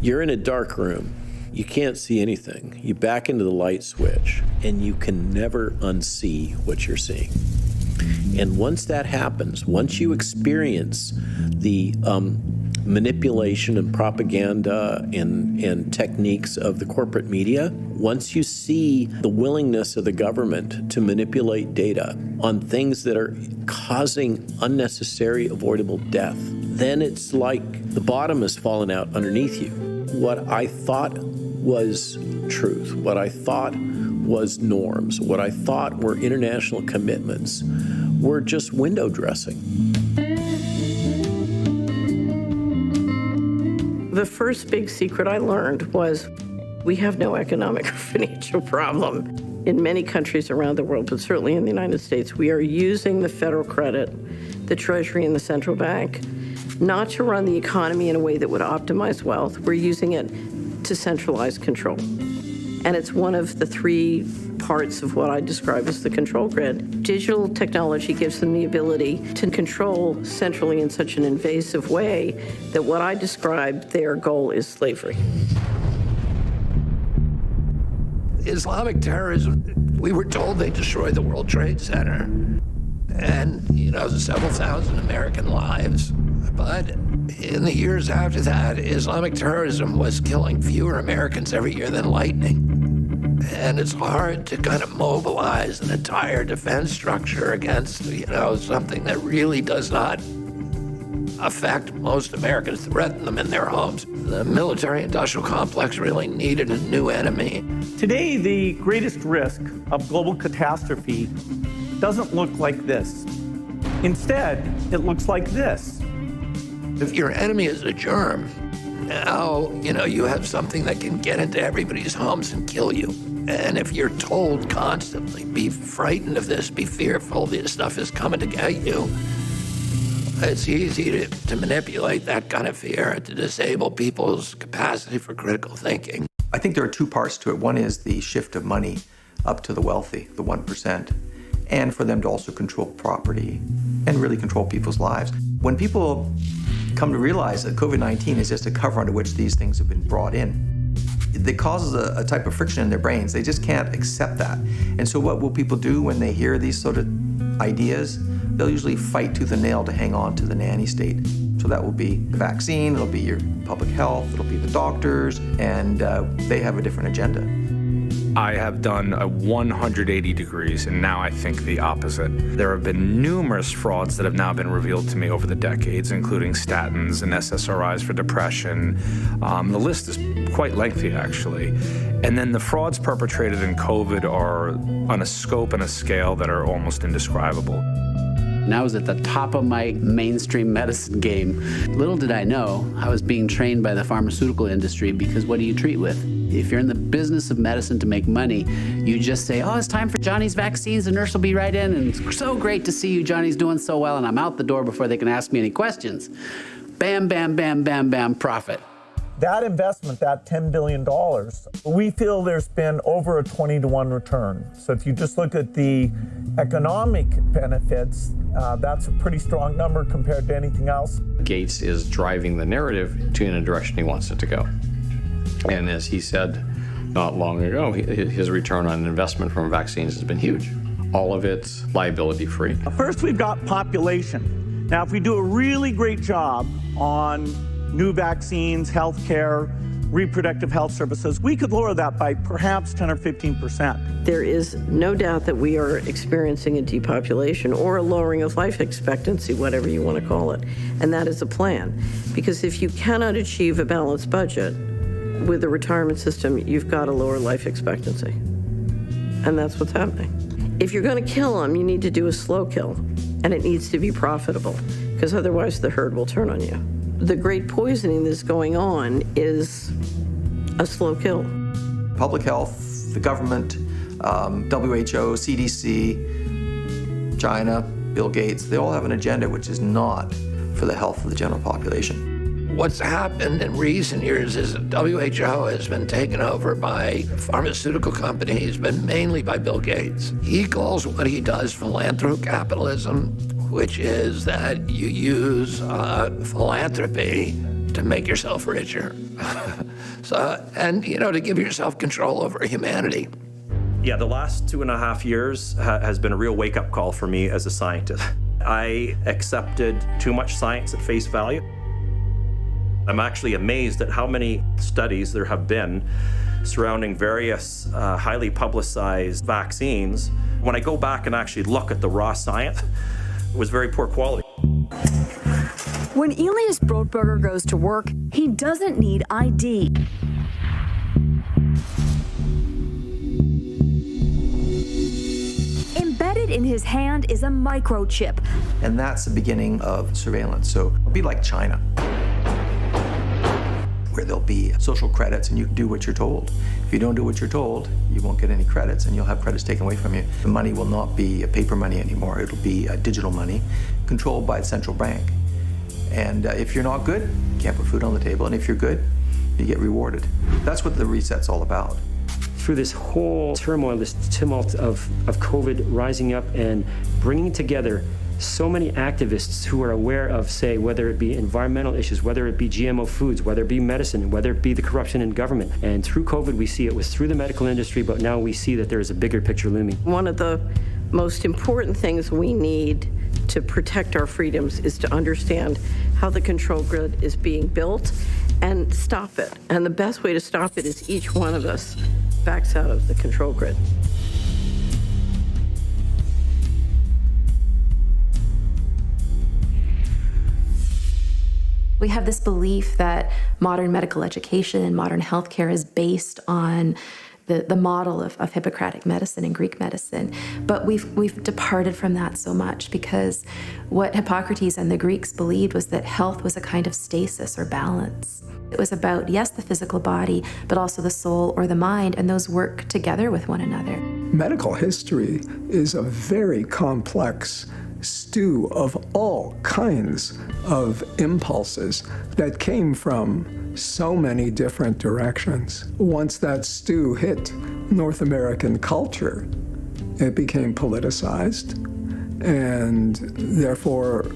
You're in a dark room. You can't see anything. You back into the light switch, and you can never unsee what you're seeing. And once that happens, once you experience the manipulation and propaganda and techniques of the corporate media, once you see the willingness of the government to manipulate data on things that are causing unnecessary avoidable death, then it's like the bottom has fallen out underneath you. What I thought was truth, what I thought was norms, what I thought were international commitments, were just window dressing. The first big secret I learned was we have no economic or financial problem. In many countries around the world, but certainly in the United States, we are using the federal credit, the Treasury and the central bank, not to run the economy in a way that would optimize wealth. We're using it to centralize control. And it's one of the three parts of what I describe as the control grid. Digital technology gives them the ability to control centrally in such an invasive way that what I describe, their goal is slavery. Islamic terrorism, we were told they destroyed the World Trade Center and, several thousand American lives. But in the years after that, Islamic terrorism was killing fewer Americans every year than lightning. And it's hard to kind of mobilize an entire defense structure against, something that really does not affect most Americans, threaten them in their homes. The military-industrial complex really needed a new enemy. Today, the greatest risk of global catastrophe doesn't look like this. Instead, it looks like this. If your enemy is a germ, now, you have something that can get into everybody's homes and kill you. And if you're told constantly, be frightened of this, be fearful, this stuff is coming to get you, it's easy to manipulate that kind of fear, to disable people's capacity for critical thinking. I think there are two parts to it. One is the shift of money up to the wealthy, the 1%, and for them to also control property and really control people's lives. When people come to realize that COVID-19 is just a cover under which these things have been brought in, it causes a type of friction in their brains. They just can't accept that. And so what will people do when they hear these sort of ideas? They'll usually fight tooth and nail to hang on to the nanny state. So that will be the vaccine, it'll be your public health, it'll be the doctors, and they have a different agenda. I have done a 180 degrees, and now I think the opposite. There have been numerous frauds that have now been revealed to me over the decades, including statins and SSRIs for depression. The list is quite lengthy, actually. And then the frauds perpetrated in COVID are on a scope and a scale that are almost indescribable. And I was at the top of my mainstream medicine game. Little did I know I was being trained by the pharmaceutical industry, because what do you treat with? If you're in the business of medicine to make money, you just say, oh, it's time for Johnny's vaccines, the nurse will be right in, and it's so great to see you, Johnny's doing so well, and I'm out the door before they can ask me any questions. Bam, bam, bam, bam, bam, profit. That investment, that $10 billion, we feel there's been over a 20-to-1 return. So if you just look at the economic benefits, that's a pretty strong number compared to anything else. Gates is driving the narrative in a direction he wants it to go. And as he said not long ago, his return on investment from vaccines has been huge. All of it's liability-free. First, we've got population. Now, if we do a really great job on new vaccines, healthcare, reproductive health services, we could lower that by perhaps 10 or 15%. There is no doubt that we are experiencing a depopulation or a lowering of life expectancy, whatever you want to call it. And that is a plan. Because if you cannot achieve a balanced budget with the retirement system, you've got to lower life expectancy. And that's what's happening. If you're going to kill them, you need to do a slow kill. And it needs to be profitable, because otherwise the herd will turn on you. The great poisoning that's going on is a slow kill. Public health, the government, WHO, CDC, China, Bill Gates, they all have an agenda which is not for the health of the general population. What's happened in recent years is that WHO has been taken over by pharmaceutical companies, but mainly by Bill Gates. He calls what he does philanthrocapitalism, which is that you use philanthropy to make yourself richer. And to give yourself control over humanity. Yeah, the last 2.5 years has been a real wake-up call for me as a scientist. I accepted too much science at face value. I'm actually amazed at how many studies there have been surrounding various highly publicized vaccines. When I go back and actually look at the raw science, it was very poor quality. When Elias Brotberger goes to work, he doesn't need ID. Embedded in his hand is a microchip. And that's the beginning of surveillance. So it'll be like China, where there'll be social credits and you do what you're told. If you don't do what you're told, you won't get any credits and you'll have credits taken away from you. The money will not be paper money anymore. It'll be digital money controlled by the central bank. And if you're not good, you can't put food on the table. And if you're good, you get rewarded. That's what the reset's all about. Through this whole turmoil, this tumult of COVID rising up and bringing together so many activists who are aware of, say, whether it be environmental issues, whether it be GMO foods, whether it be medicine, whether it be the corruption in government. And through COVID, we see it was through the medical industry, but now we see that there is a bigger picture looming. One of the most important things we need to protect our freedoms is to understand how the control grid is being built and stop it. And the best way to stop it is each one of us backs out of the control grid. We have this belief that modern medical education and modern healthcare is based on the model of Hippocratic medicine and Greek medicine. But we've departed from that so much because what Hippocrates and the Greeks believed was that health was a kind of stasis or balance. It was about, yes, the physical body, but also the soul or the mind, and those work together with one another. Medical history is a very complex stew of all kinds of impulses that came from so many different directions. Once that stew hit North American culture, it became politicized, and therefore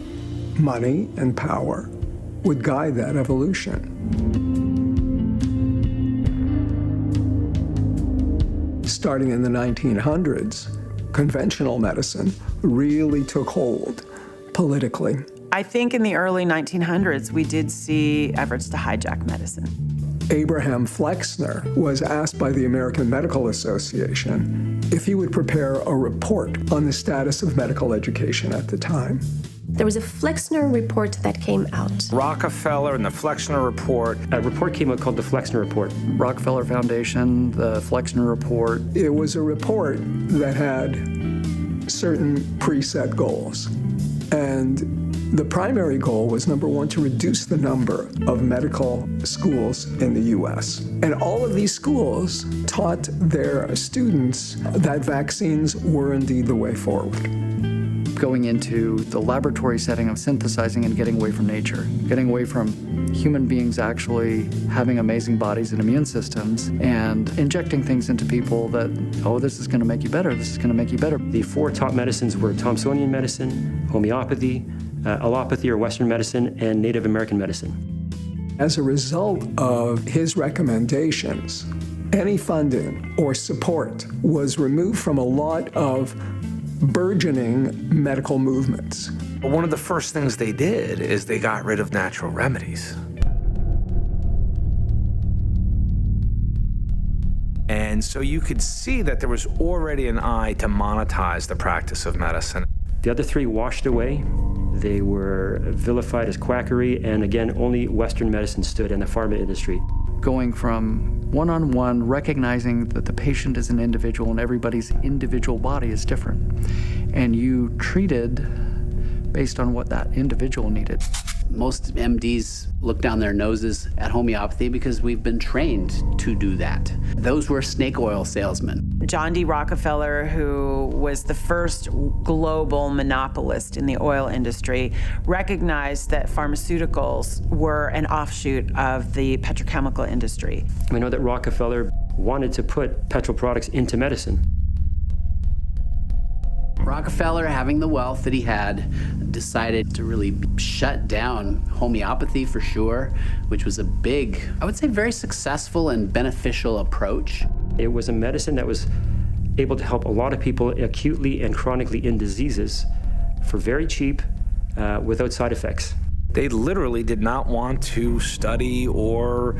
money and power would guide that evolution. Starting in the 1900s, conventional medicine really took hold politically. I think in the early 1900s, we did see efforts to hijack medicine. Abraham Flexner was asked by the American Medical Association if he would prepare a report on the status of medical education at the time. There was a Flexner report that came out. Rockefeller and the Flexner report. A report came out called the Flexner Report. Rockefeller Foundation, the Flexner Report. It was a report that had certain preset goals. And the primary goal was, number one, to reduce the number of medical schools in the U.S. And all of these schools taught their students that vaccines were indeed the way forward. Going into the laboratory setting of synthesizing and getting away from nature, getting away from human beings actually having amazing bodies and immune systems and injecting things into people that, oh, this is going to make you better, this is going to make you better. The four top medicines were Thomsonian medicine, homeopathy, allopathy or Western medicine, and Native American medicine. As a result of his recommendations, any funding or support was removed from a lot of burgeoning medical movements. One of the first things they did is they got rid of natural remedies. And so you could see that there was already an eye to monetize the practice of medicine. The other three washed away. They were vilified as quackery, and again, only Western medicine stood in the pharma industry. Going from one-on-one, recognizing that the patient is an individual and everybody's individual body is different. And you treated based on what that individual needed. Most MDs look down their noses at homeopathy because we've been trained to do that. Those were snake oil salesmen. John D. Rockefeller, who was the first global monopolist in the oil industry, recognized that pharmaceuticals were an offshoot of the petrochemical industry. We know that Rockefeller wanted to put petrol products into medicine. Rockefeller, having the wealth that he had, decided to really shut down homeopathy for sure, which was a big, I would say, very successful and beneficial approach. It was a medicine that was able to help a lot of people acutely and chronically in diseases for very cheap, without side effects. They literally did not want to study or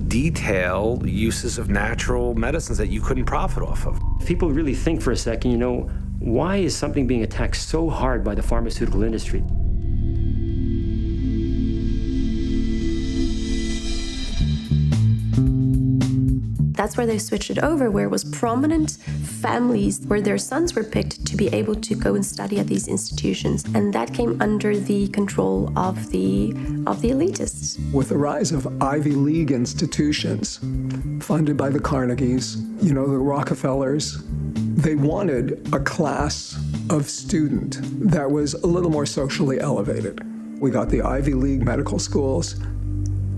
detail uses of natural medicines that you couldn't profit off of. People really think for a second, why is something being attacked so hard by the pharmaceutical industry? That's where they switched it over, where it was prominent families where their sons were picked to be able to go and study at these institutions. And that came under the control of the elitists. With the rise of Ivy League institutions funded by the Carnegies, the Rockefellers, they wanted a class of student that was a little more socially elevated. We got the Ivy League medical schools,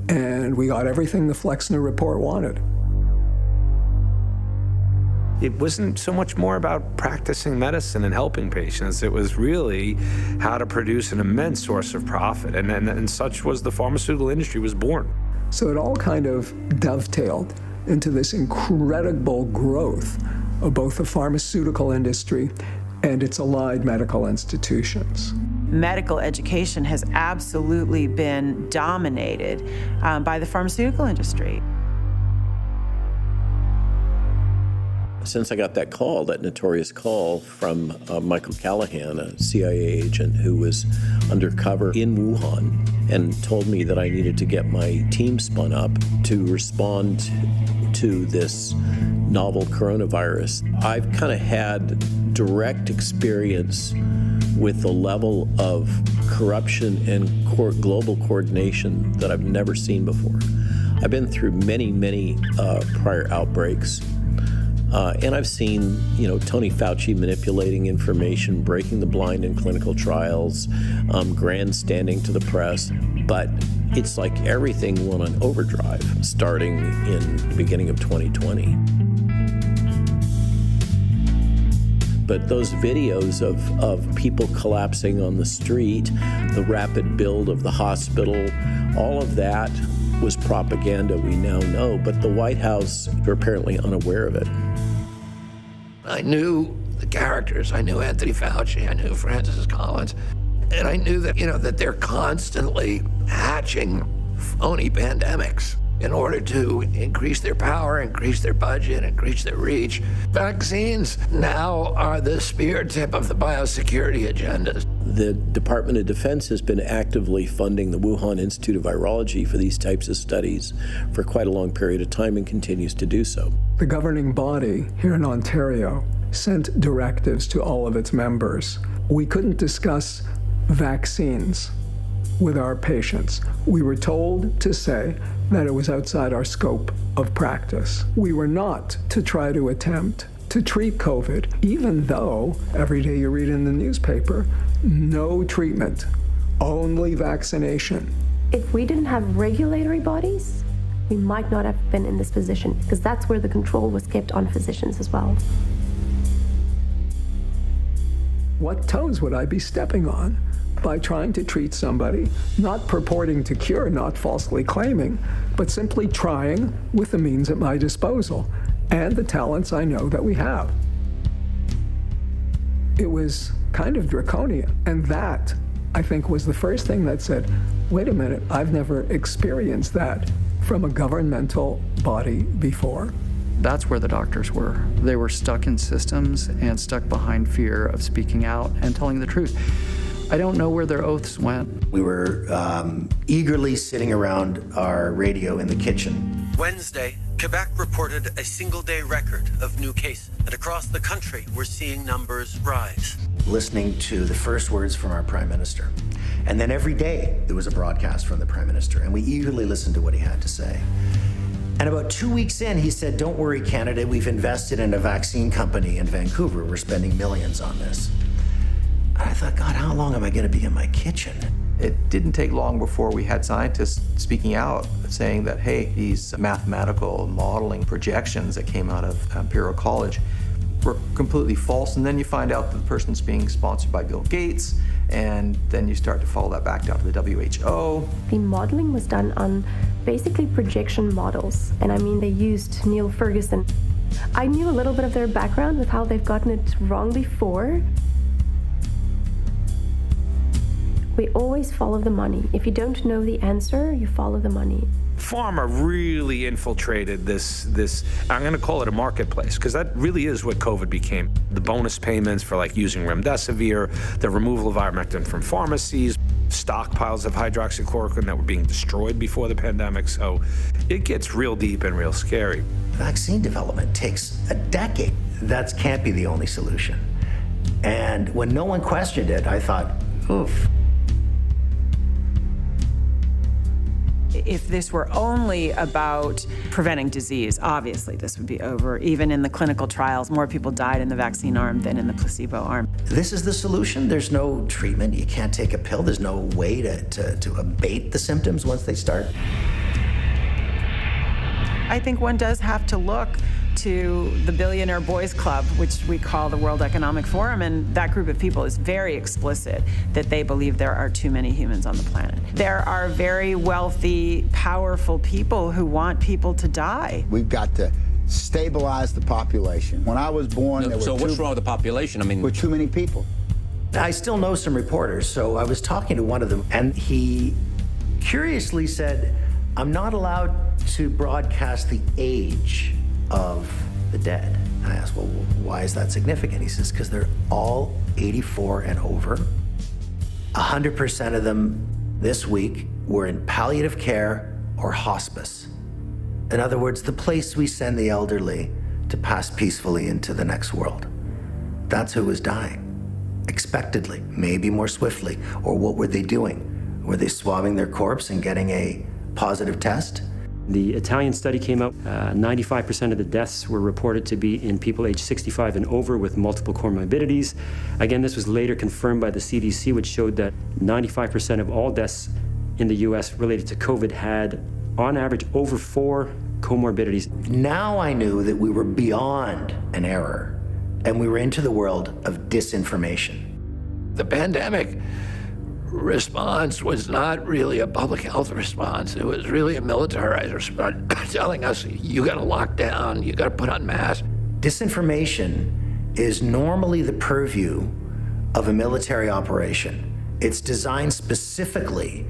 and we got everything the Flexner Report wanted. It wasn't so much more about practicing medicine and helping patients. It was really how to produce an immense source of profit. And such was the pharmaceutical industry was born. So it all kind of dovetailed into this incredible growth of both the pharmaceutical industry and its allied medical institutions. Medical education has absolutely been dominated by the pharmaceutical industry. Since I got that call, that notorious call from Michael Callahan, a CIA agent who was undercover in Wuhan, and told me that I needed to get my team spun up to respond to this novel coronavirus, I've kind of had direct experience with the level of corruption and global coordination that I've never seen before. I've been through many prior outbreaks. And I've seen, Tony Fauci manipulating information, breaking the blind in clinical trials, grandstanding to the press. But it's like everything went on overdrive starting in the beginning of 2020. But those videos of people collapsing on the street, the rapid build of the hospital, all of that was propaganda, we now know, but the White House were apparently unaware of it. I knew the characters. I knew Anthony Fauci. I knew Francis Collins. And I knew that, that they're constantly hatching phony pandemics in order to increase their power, increase their budget, increase their reach. Vaccines now are the spear tip of the biosecurity agendas. The Department of Defense has been actively funding the Wuhan Institute of Virology for these types of studies for quite a long period of time and continues to do so. The governing body here in Ontario sent directives to all of its members. We couldn't discuss vaccines with our patients. We were told to say that it was outside our scope of practice. We were not to try to attempt to treat COVID, even though every day you read in the newspaper, no treatment, only vaccination. If we didn't have regulatory bodies, we might not have been in this position, because that's where the control was kept on physicians as well. What toes would I be stepping on by trying to treat somebody, not purporting to cure, not falsely claiming, but simply trying with the means at my disposal and the talents I know that we have? It was kind of draconian, and that, I think, was the first thing that said, wait a minute, I've never experienced that from a governmental body before. That's where the doctors were. They were stuck in systems and stuck behind fear of speaking out and telling the truth. I don't know where their oaths went. We were eagerly sitting around our radio in the kitchen. Wednesday, Quebec reported a single-day record of new cases, and across the country, we're seeing numbers rise. Listening to the first words from our Prime Minister. And then every day, there was a broadcast from the Prime Minister, and we eagerly listened to what he had to say. And about 2 weeks in, he said, don't worry, Canada, we've invested in a vaccine company in Vancouver. We're spending millions on this. I thought, God, how long am I going to be in my kitchen? It didn't take long before we had scientists speaking out, saying that, hey, these mathematical modeling projections that came out of Imperial College, were completely false, and then you find out that the person's being sponsored by Bill Gates, and then you start to follow that back down to the WHO. The modeling was done on basically projection models, and I mean they used Neil Ferguson. I knew a little bit of their background with how they've gotten it wrong before. We always follow the money. If you don't know the answer, you follow the money. Pharma really infiltrated this, I'm going to call it a marketplace, because that really is what COVID became. The bonus payments for like using remdesivir, the removal of ivermectin from pharmacies, stockpiles of hydroxychloroquine that were being destroyed before the pandemic. So it gets real deep and real scary. Vaccine development takes a decade. That can't be the only solution. And when no one questioned it, I thought, oof. If this were only about preventing disease, obviously this would be over. Even in the clinical trials, more people died in the vaccine arm than in the placebo arm. This is the solution? There's no treatment? You can't take a pill? There's no way to abate the symptoms once they start? I think one does have to look to the Billionaire Boys Club, which we call the World Economic Forum, and that group of people is very explicit that they believe there are too many humans on the planet. There are very wealthy, powerful people who want people to die. We've got to stabilize the population. When I was born, there were what's wrong with the population? I mean, with too many people. I still know some reporters, so I was talking to one of them, and he curiously said, I'm not allowed to broadcast the age of the dead. I asked, well, why is that significant? He says, because they're all 84 and over. 100% of them this week were in palliative care or hospice. In other words, the place we send the elderly to pass peacefully into the next world. That's who was dying. Expectedly, maybe more swiftly. Or what were they doing? Were they swabbing their corpse and getting a positive test? The Italian study came out, 95% of the deaths were reported to be in people aged 65 and over with multiple comorbidities. Again, this was later confirmed by the CDC, which showed that 95% of all deaths in the US related to COVID had, on average, over 4 comorbidities. Now I knew that we were beyond an error, and we were into the world of disinformation. The pandemic response was not really a public health response. It was really a militarized response, telling us, you gotta lock down, you gotta put on masks. Disinformation is normally the purview of a military operation. It's designed specifically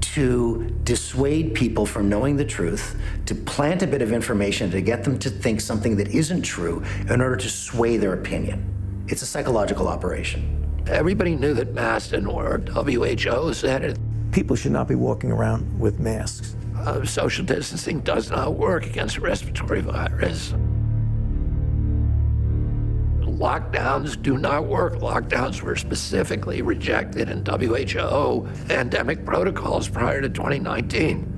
to dissuade people from knowing the truth, to plant a bit of information to get them to think something that isn't true in order to sway their opinion. It's a psychological operation. Everybody knew that masks didn't work. WHO said it. People should not be walking around with masks. Social distancing does not work against a respiratory virus. Lockdowns do not work. Lockdowns were specifically rejected in WHO pandemic protocols prior to 2019.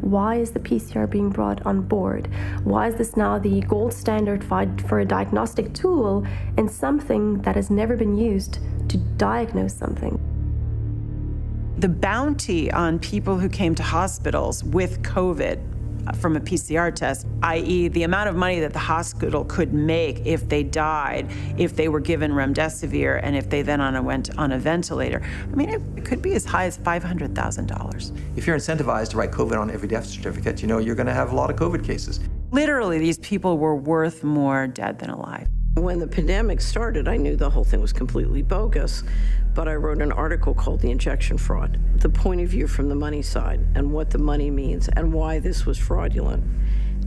Why is the PCR being brought on board? Why is this now the gold standard for a diagnostic tool and something that has never been used to diagnose something? The bounty on people who came to hospitals with COVID from a PCR test, i.e. the amount of money that the hospital could make if they died, if they were given remdesivir, and if they then went on a ventilator. I mean, it could be as high as $500,000. If you're incentivized to write COVID on every death certificate, you know you're going to have a lot of COVID cases. Literally, these people were worth more dead than alive. When the pandemic started, I knew the whole thing was completely bogus, but I wrote an article called The Injection Fraud, the point of view from the money side and what the money means and why this was fraudulent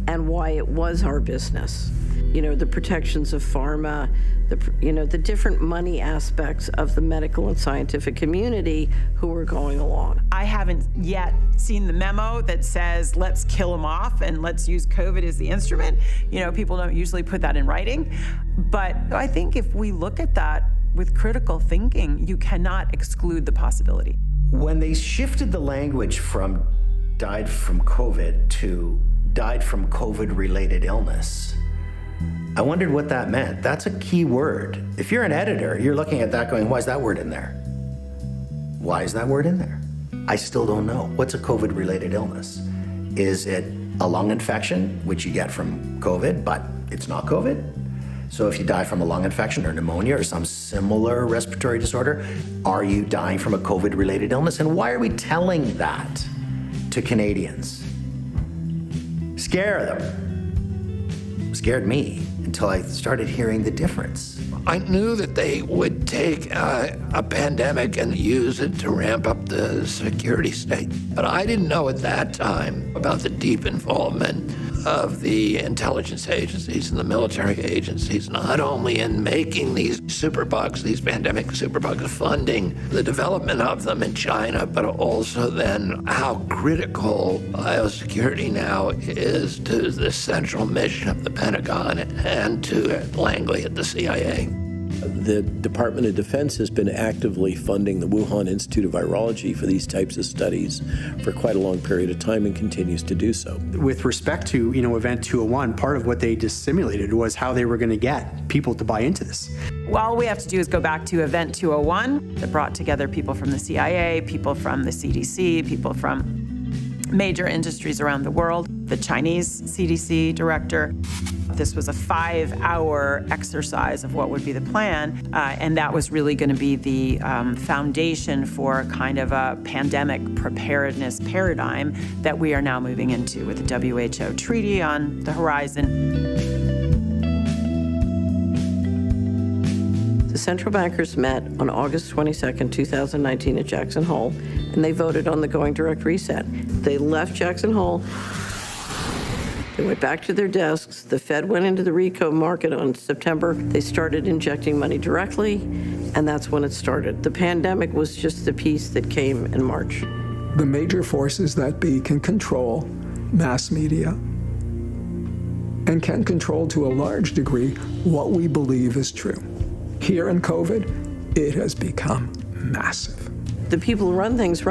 and why it was our business. You know, the protections of pharma, the different money aspects of the medical and scientific community who were going along. I haven't yet seen the memo that says, let's kill them off and let's use COVID as the instrument. You know, people don't usually put that in writing. But I think if we look at that with critical thinking, you cannot exclude the possibility. When they shifted the language from died from COVID to died from COVID-related illness, I wondered what that meant. That's a key word. If you're an editor, you're looking at that going, why is that word in there? Why is that word in there? I still don't know. What's a COVID-related illness? Is it a lung infection, which you get from COVID, but it's not COVID? So if you die from a lung infection or pneumonia or some similar respiratory disorder, are you dying from a COVID-related illness? And why are we telling that to Canadians? Scare them. Scared me until I started hearing the difference. I knew that they would take a pandemic and use it to ramp up the security state. But I didn't know at that time about the deep involvement of the intelligence agencies and the military agencies, not only in making these superbugs, these pandemic superbugs, funding the development of them in China, but also then how critical biosecurity now is to the central mission of the Pentagon and to Langley at the CIA. The Department of Defense has been actively funding the Wuhan Institute of Virology for these types of studies for quite a long period of time and continues to do so. With respect to, Event 201, part of what they just simulated was how they were going to get people to buy into this. All we have to do is go back to Event 201 that brought together people from the CIA, people from the CDC, people from major industries around the world, the Chinese CDC director. This was a 5-hour exercise of what would be the plan, and that was really going to be the foundation for kind of a pandemic preparedness paradigm that we are now moving into with the WHO treaty on the horizon. The central bankers met on August 22nd, 2019 at Jackson Hole, and they voted on the going direct reset. They left Jackson Hole. They went back to their desks. The Fed went into the repo market on September. They started injecting money directly, and that's when it started. The pandemic was just the piece that came in March. The major forces that be can control mass media and can control to a large degree what we believe is true. Here in COVID, it has become massive. The people who run things.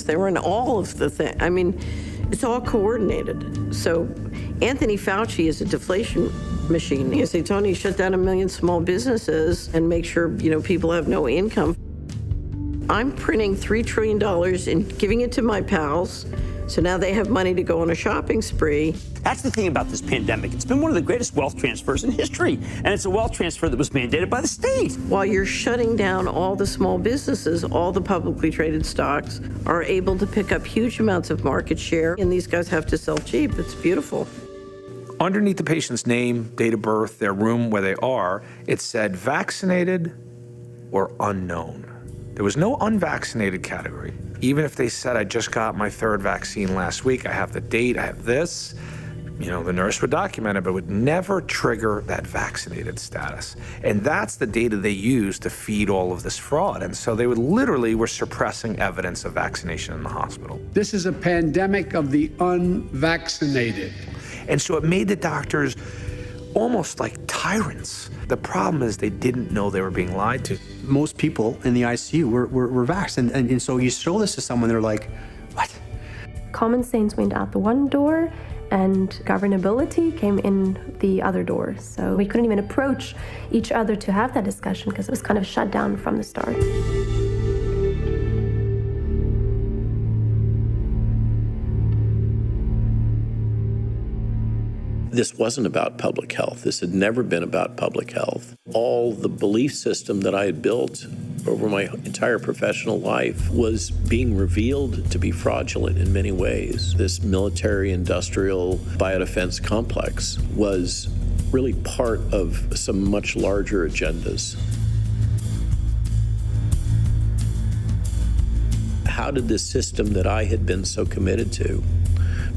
They run all of the things. I mean, it's all coordinated. So Anthony Fauci is a deflation machine. He said, Tony, shut down 1 million small businesses and make sure, people have no income. I'm printing $3 trillion and giving it to my pals. So now they have money to go on a shopping spree. That's the thing about this pandemic. It's been one of the greatest wealth transfers in history. And it's a wealth transfer that was mandated by the state. While you're shutting down all the small businesses, all the publicly traded stocks are able to pick up huge amounts of market share. And these guys have to sell cheap. It's beautiful. Underneath the patient's name, date of birth, their room, where they are, it said vaccinated or unknown. There was no unvaccinated category. Even if they said, I just got my 3rd vaccine last week, I have the date, I have this, the nurse would document it, but would never trigger that vaccinated status. And that's the data they used to feed all of this fraud. And so they were suppressing evidence of vaccination in the hospital. This is a pandemic of the unvaccinated. And so it made the doctors almost like tyrants. The problem is they didn't know they were being lied to. Most people in the ICU were vaxxed. And so you show this to someone, they're like, what? Common sense went out the one door and governability came in the other door. So we couldn't even approach each other to have that discussion because it was kind of shut down from the start. This wasn't about public health. This had never been about public health. All the belief system that I had built over my entire professional life was being revealed to be fraudulent in many ways. This military-industrial biodefense complex was really part of some much larger agendas. How did this system that I had been so committed to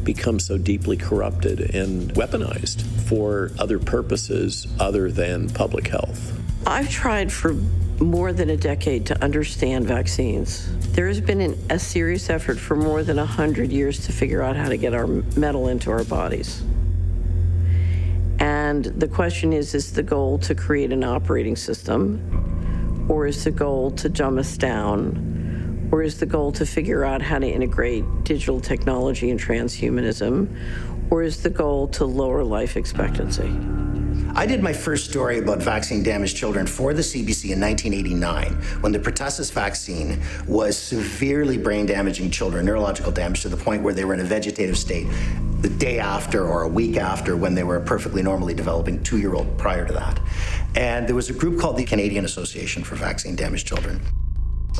become so deeply corrupted and weaponized for other purposes other than public health? I've tried for more than a decade to understand vaccines. There has been a serious effort for more than 100 years to figure out how to get our metal into our bodies. And the question is the goal to create an operating system, or is the goal to dumb us down, Or is the goal to figure out how to integrate digital technology and transhumanism? Or is the goal to lower life expectancy? I did my first story about vaccine-damaged children for the CBC in 1989, when the pertussis vaccine was severely brain-damaging children, neurological damage to the point where they were in a vegetative state the day after or a week after, when they were a perfectly normally developing 2-year-old prior to that. And there was a group called the Canadian Association for Vaccine-Damaged Children.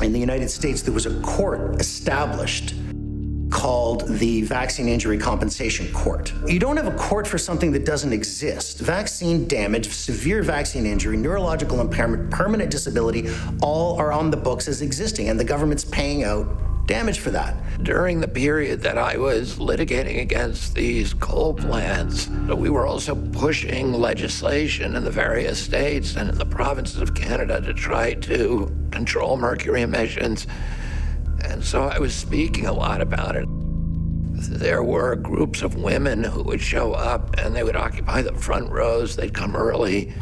In the United States, there was a court established called the Vaccine Injury Compensation Court. You don't have a court for something that doesn't exist. Vaccine damage, severe vaccine injury, neurological impairment, permanent disability, all are on the books as existing, and the government's paying out damage for that. During the period that I was litigating against these coal plants, we were also pushing legislation in the various states and in the provinces of Canada to try to control mercury emissions. And so I was speaking a lot about it. There were groups of women who would show up and they would occupy the front rows. They'd come early,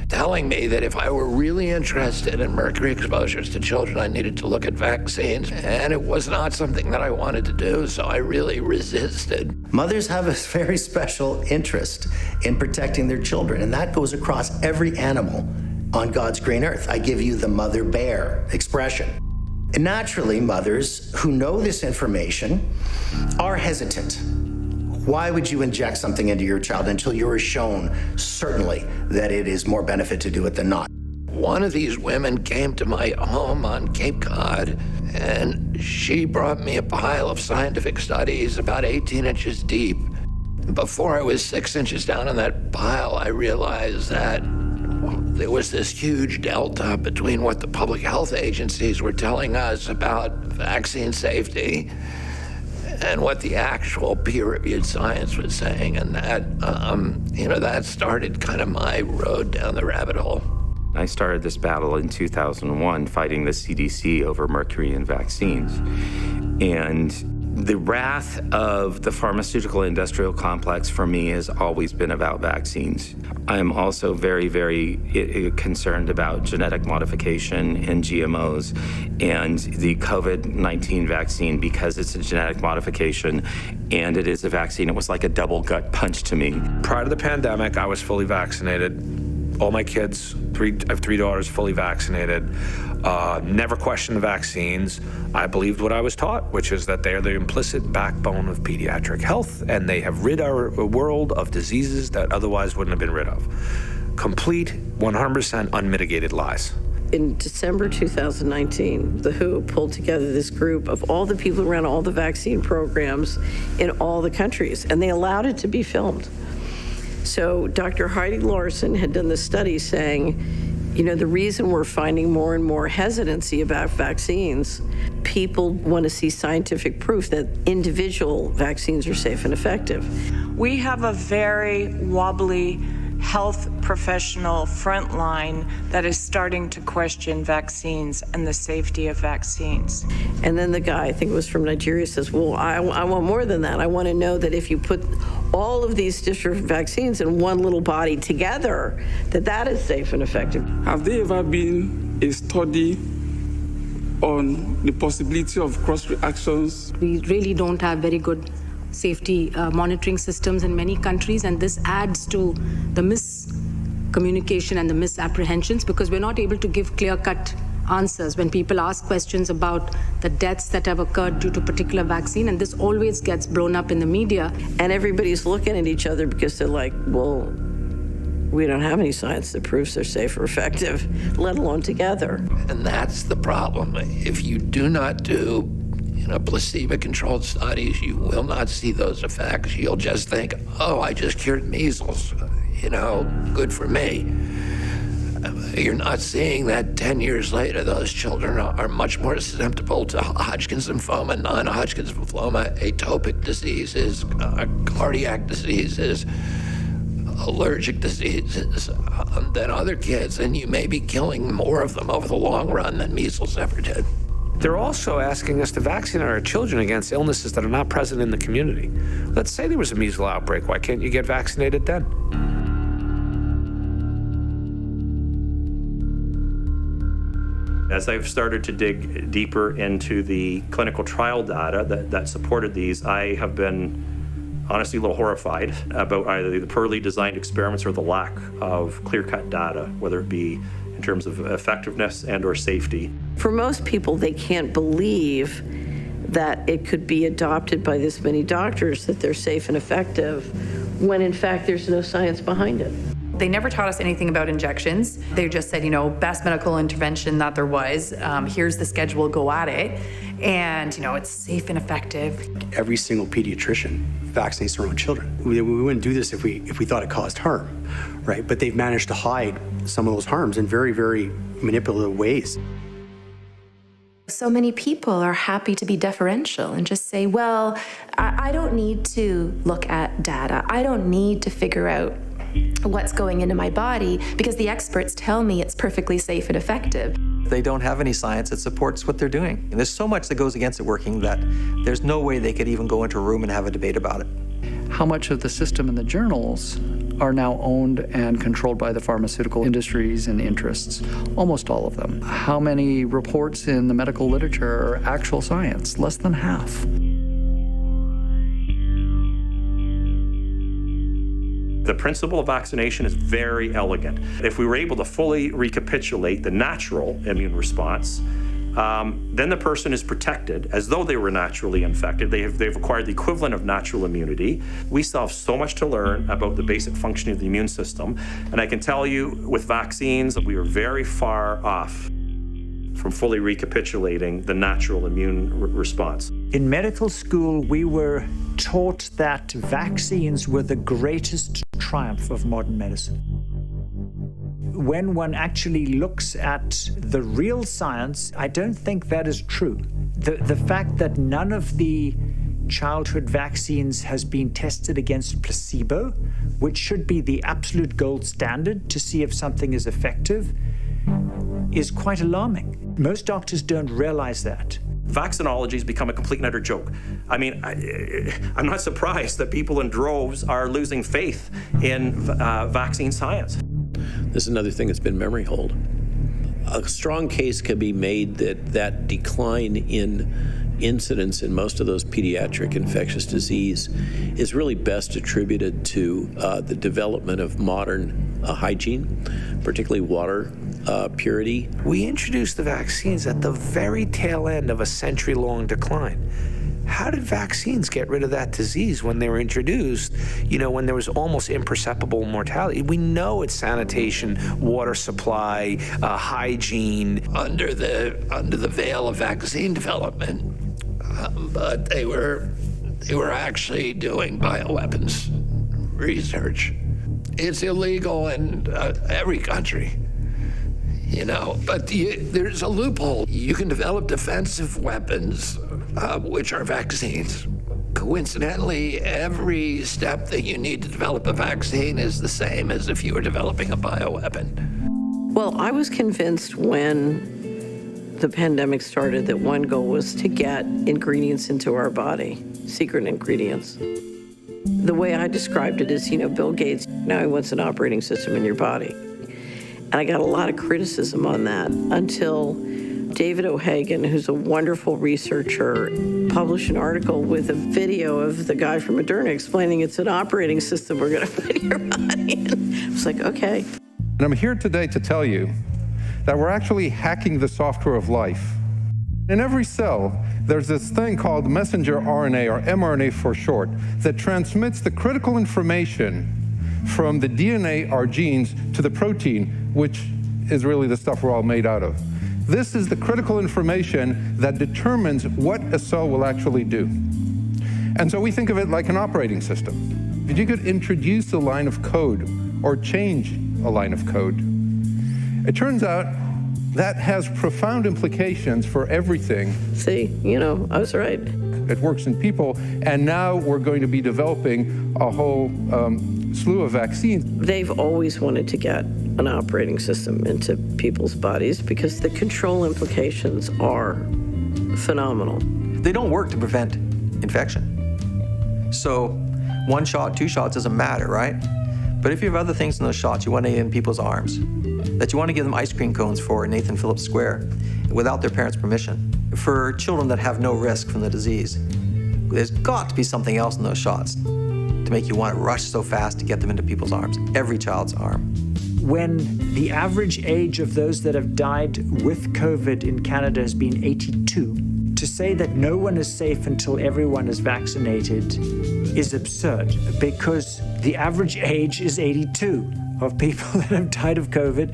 telling me that if I were really interested in mercury exposures to children, I needed to look at vaccines. And it was not something that I wanted to do, so I really resisted. Mothers have a very special interest in protecting their children, and that goes across every animal on God's green earth. I give you the mother bear expression. And naturally, mothers who know this information are hesitant. Why would you inject something into your child until you are shown certainly that it is more benefit to do it than not? One of these women came to my home on Cape Cod, and she brought me a pile of scientific studies about 18 inches deep. Before I was 6 inches down in that pile, I realized that there was this huge delta between what the public health agencies were telling us about vaccine safety and what the actual peer-reviewed science was saying. And that, that started kind of my road down the rabbit hole. I started this battle in 2001 fighting the CDC over mercury in vaccines. And the wrath of the pharmaceutical industrial complex for me has always been about vaccines. I am also very, very concerned about genetic modification and GMOs and the COVID-19 vaccine, because it's a genetic modification and it is a vaccine. It was like a double gut punch to me. Prior to the pandemic, I was fully vaccinated. All my kids, I have 3 daughters, fully vaccinated. Never questioned the vaccines. I believed what I was taught, which is that they are the implicit backbone of pediatric health, and they have rid our world of diseases that otherwise wouldn't have been rid of. Complete, 100% unmitigated lies. In December 2019, the WHO pulled together this group of all the people who ran all the vaccine programs in all the countries, and they allowed it to be filmed. So Dr. Heidi Larson had done the study saying, the reason we're finding more and more hesitancy about vaccines, people want to see scientific proof that individual vaccines are safe and effective. We have a very wobbly health professional frontline that is starting to question vaccines and the safety of vaccines. And then the guy, I think it was from Nigeria, says, well, I want more than that. I want to know that if you put all of these different vaccines in one little body together, that is safe and effective. Have there ever been a study on the possibility of cross reactions? We really don't have very good safety monitoring systems in many countries, and this adds to the miscommunication and the misapprehensions, because we're not able to give clear-cut answers when people ask questions about the deaths that have occurred due to particular vaccine, and this always gets blown up in the media. And everybody's looking at each other because they're like, well, we don't have any science that proves they're safe or effective, let alone together. And that's the problem. If you do not do placebo-controlled studies, you will not see those effects. You'll just think, oh, I just cured measles, good for me. You're not seeing that 10 years later, those children are much more susceptible to Hodgkin's lymphoma, non-Hodgkin's lymphoma, atopic diseases, cardiac diseases, allergic diseases than other kids, and you may be killing more of them over the long run than measles ever did. They're also asking us to vaccinate our children against illnesses that are not present in the community. Let's say there was a measles outbreak. Why can't you get vaccinated then? As I've started to dig deeper into the clinical trial data that supported these, I have been honestly a little horrified about either the poorly designed experiments or the lack of clear-cut data, whether it be in terms of effectiveness and or safety. For most people, they can't believe that it could be adopted by this many doctors, that they're safe and effective, when in fact there's no science behind it. They never taught us anything about injections. They just said, best medical intervention that there was. Here's the schedule, go at it. And, it's safe and effective. Every single pediatrician vaccinates their own children. We wouldn't do this if we thought it caused harm, right? But they've managed to hide some of those harms in very, very manipulative ways. So many people are happy to be deferential and just say, well, I don't need to look at data. I don't need to figure out what's going into my body because the experts tell me it's perfectly safe and effective. They don't have any science that supports what they're doing. And there's so much that goes against it working that there's no way they could even go into a room and have a debate about it. How much of the system and the journals are now owned and controlled by the pharmaceutical industries and interests? Almost all of them. How many reports in the medical literature are actual science? Less than half. The principle of vaccination is very elegant. If we were able to fully recapitulate the natural immune response, then the person is protected as though they were naturally infected. They've acquired the equivalent of natural immunity. We still have so much to learn about the basic functioning of the immune system. And I can tell you with vaccines, we are very far off from fully recapitulating the natural immune response. In medical school, we were taught that vaccines were the greatest triumph of modern medicine. When one actually looks at the real science, I don't think that is true. The fact that none of the childhood vaccines has been tested against placebo, which should be the absolute gold standard to see if something is effective, is quite alarming. Most doctors don't realize that. Vaccinology has become a complete and utter joke. I mean, I'm not surprised that people in droves are losing faith in vaccine science. This is another thing that's been memory hold. A strong case can be made that decline in incidence in most of those pediatric infectious disease is really best attributed to the development of modern hygiene, particularly water purity. We introduced the vaccines at the very tail end of a century-long decline. How did vaccines get rid of that disease when they were introduced, when there was almost imperceptible mortality? We know it's sanitation, water supply, hygiene. Under the veil of vaccine development, but they were actually doing bioweapons research. It's illegal in every country. But there's a loophole. You can develop defensive weapons, which are vaccines. Coincidentally, every step that you need to develop a vaccine is the same as if you were developing a bioweapon. Well, I was convinced when the pandemic started that one goal was to get ingredients into our body, secret ingredients. The way I described it is, Bill Gates, now he wants an operating system in your body. And I got a lot of criticism on that until David O'Hagan, who's a wonderful researcher, published an article with a video of the guy from Moderna explaining it's an operating system we're going to put in your body. And I was like, okay. And I'm here today to tell you that we're actually hacking the software of life. In every cell, there's this thing called messenger RNA, or mRNA for short, that transmits the critical information from the DNA, our genes, to the protein, which is really the stuff we're all made out of. This is the critical information that determines what a cell will actually do. And so we think of it like an operating system. If you could introduce a line of code or change a line of code, it turns out that has profound implications for everything. See, I was right. It works in people, and now we're going to be developing a whole slew of vaccines. They've always wanted to get an operating system into people's bodies because the control implications are phenomenal. They don't work to prevent infection. So 1 shot, 2 shots doesn't matter, right? But if you have other things in those shots you want to get in people's arms, that you want to give them ice cream cones for in Nathan Phillips Square, without their parents' permission. For children that have no risk from the disease, there's got to be something else in those shots to make you want to rush so fast to get them into people's arms, every child's arm. When the average age of those that have died with COVID in Canada has been 82, to say that no one is safe until everyone is vaccinated is absurd, because the average age is 82 of people that have died of COVID,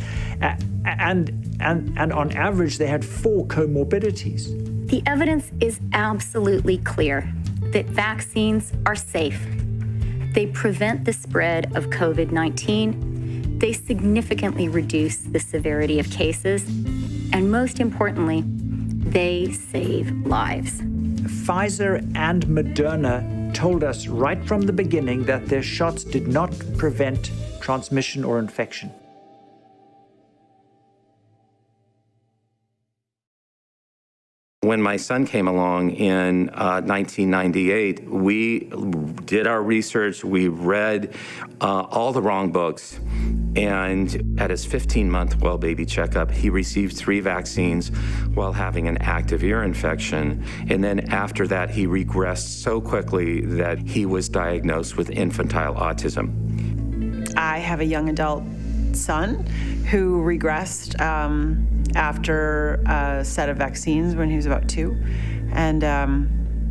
and on average they had 4 comorbidities. The evidence is absolutely clear that vaccines are safe. They prevent the spread of COVID-19. They significantly reduce the severity of cases, and most importantly, they save lives. Pfizer and Moderna told us right from the beginning that their shots did not prevent transmission or infection. When my son came along in 1998, we did our research, we read all the wrong books, and at his 15-month well baby checkup, he received 3 vaccines while having an active ear infection, and then after that, he regressed so quickly that he was diagnosed with infantile autism. I have a young adult son who regressed after a set of vaccines when he was about 2, and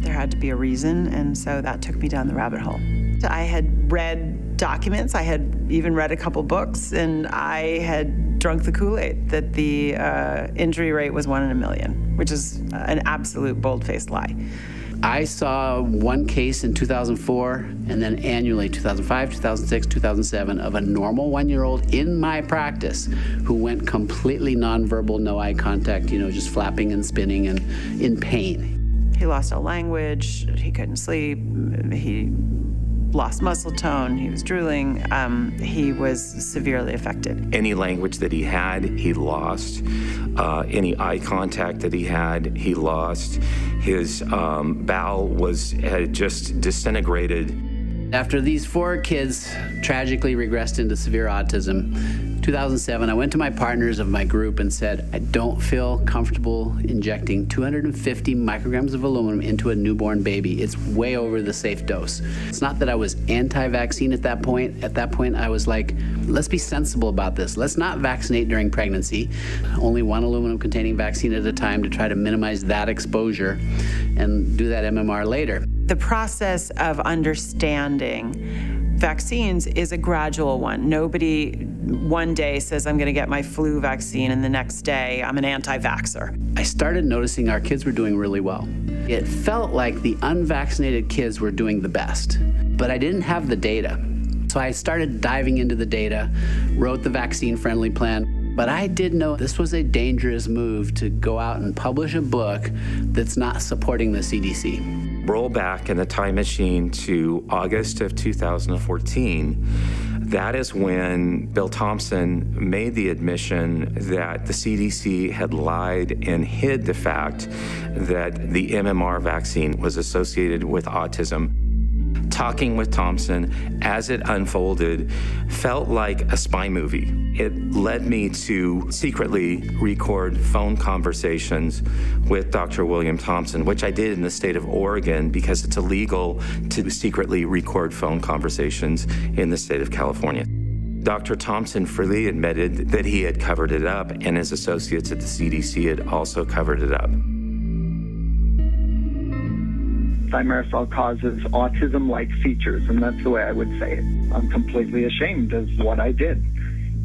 there had to be a reason, and so that took me down the rabbit hole. I had read documents, I had even read a couple books, and I had drunk the Kool-Aid that the injury rate was 1 in a million, which is an absolute bold-faced lie. I saw one case in 2004, and then annually 2005, 2006, 2007 of a normal 1-year-old in my practice who went completely nonverbal, no eye contact, just flapping and spinning and in pain. He lost all language, he couldn't sleep, he lost muscle tone, he was drooling, he was severely affected. Any language that he had, he lost. Any eye contact that he had, he lost. His bowel had just disintegrated. After these 4 kids tragically regressed into severe autism, 2007, I went to my partners of my group and said, I don't feel comfortable injecting 250 micrograms of aluminum into a newborn baby. It's way over the safe dose. It's not that I was anti-vaccine at that point. At that point, I was like, let's be sensible about this. Let's not vaccinate during pregnancy. Only 1 aluminum-containing vaccine at a time to try to minimize that exposure and do that MMR later. The process of understanding vaccines is a gradual one. Nobody one day says, I'm going to get my flu vaccine, and the next day I'm an anti-vaxxer. I started noticing our kids were doing really well. It felt like the unvaccinated kids were doing the best, but I didn't have the data. So I started diving into the data, wrote the vaccine-friendly plan, but I did know this was a dangerous move to go out and publish a book that's not supporting the CDC. Roll back in the time machine to August of 2014. That is when Bill Thompson made the admission that the CDC had lied and hid the fact that the MMR vaccine was associated with autism. Talking with Thompson as it unfolded felt like a spy movie. It led me to secretly record phone conversations with Dr. William Thompson, which I did in the state of Oregon because it's illegal to secretly record phone conversations in the state of California. Dr. Thompson freely admitted that he had covered it up, and his associates at the CDC had also covered it up. Thimerosal causes autism-like features, and that's the way I would say it. I'm completely ashamed of what I did.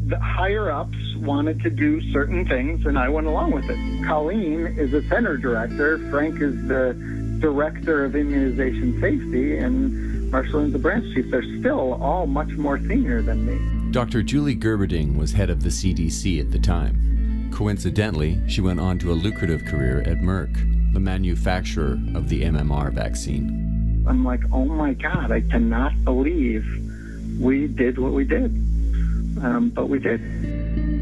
The higher-ups wanted to do certain things, and I went along with it. Colleen is a center director, Frank is the director of immunization safety, and Marceline is the branch chief. They're still all much more senior than me. Dr. Julie Gerberding was head of the CDC at the time. Coincidentally, she went on to a lucrative career at Merck, the manufacturer of the MMR vaccine. I'm like, oh my God, I cannot believe we did what we did. But we did.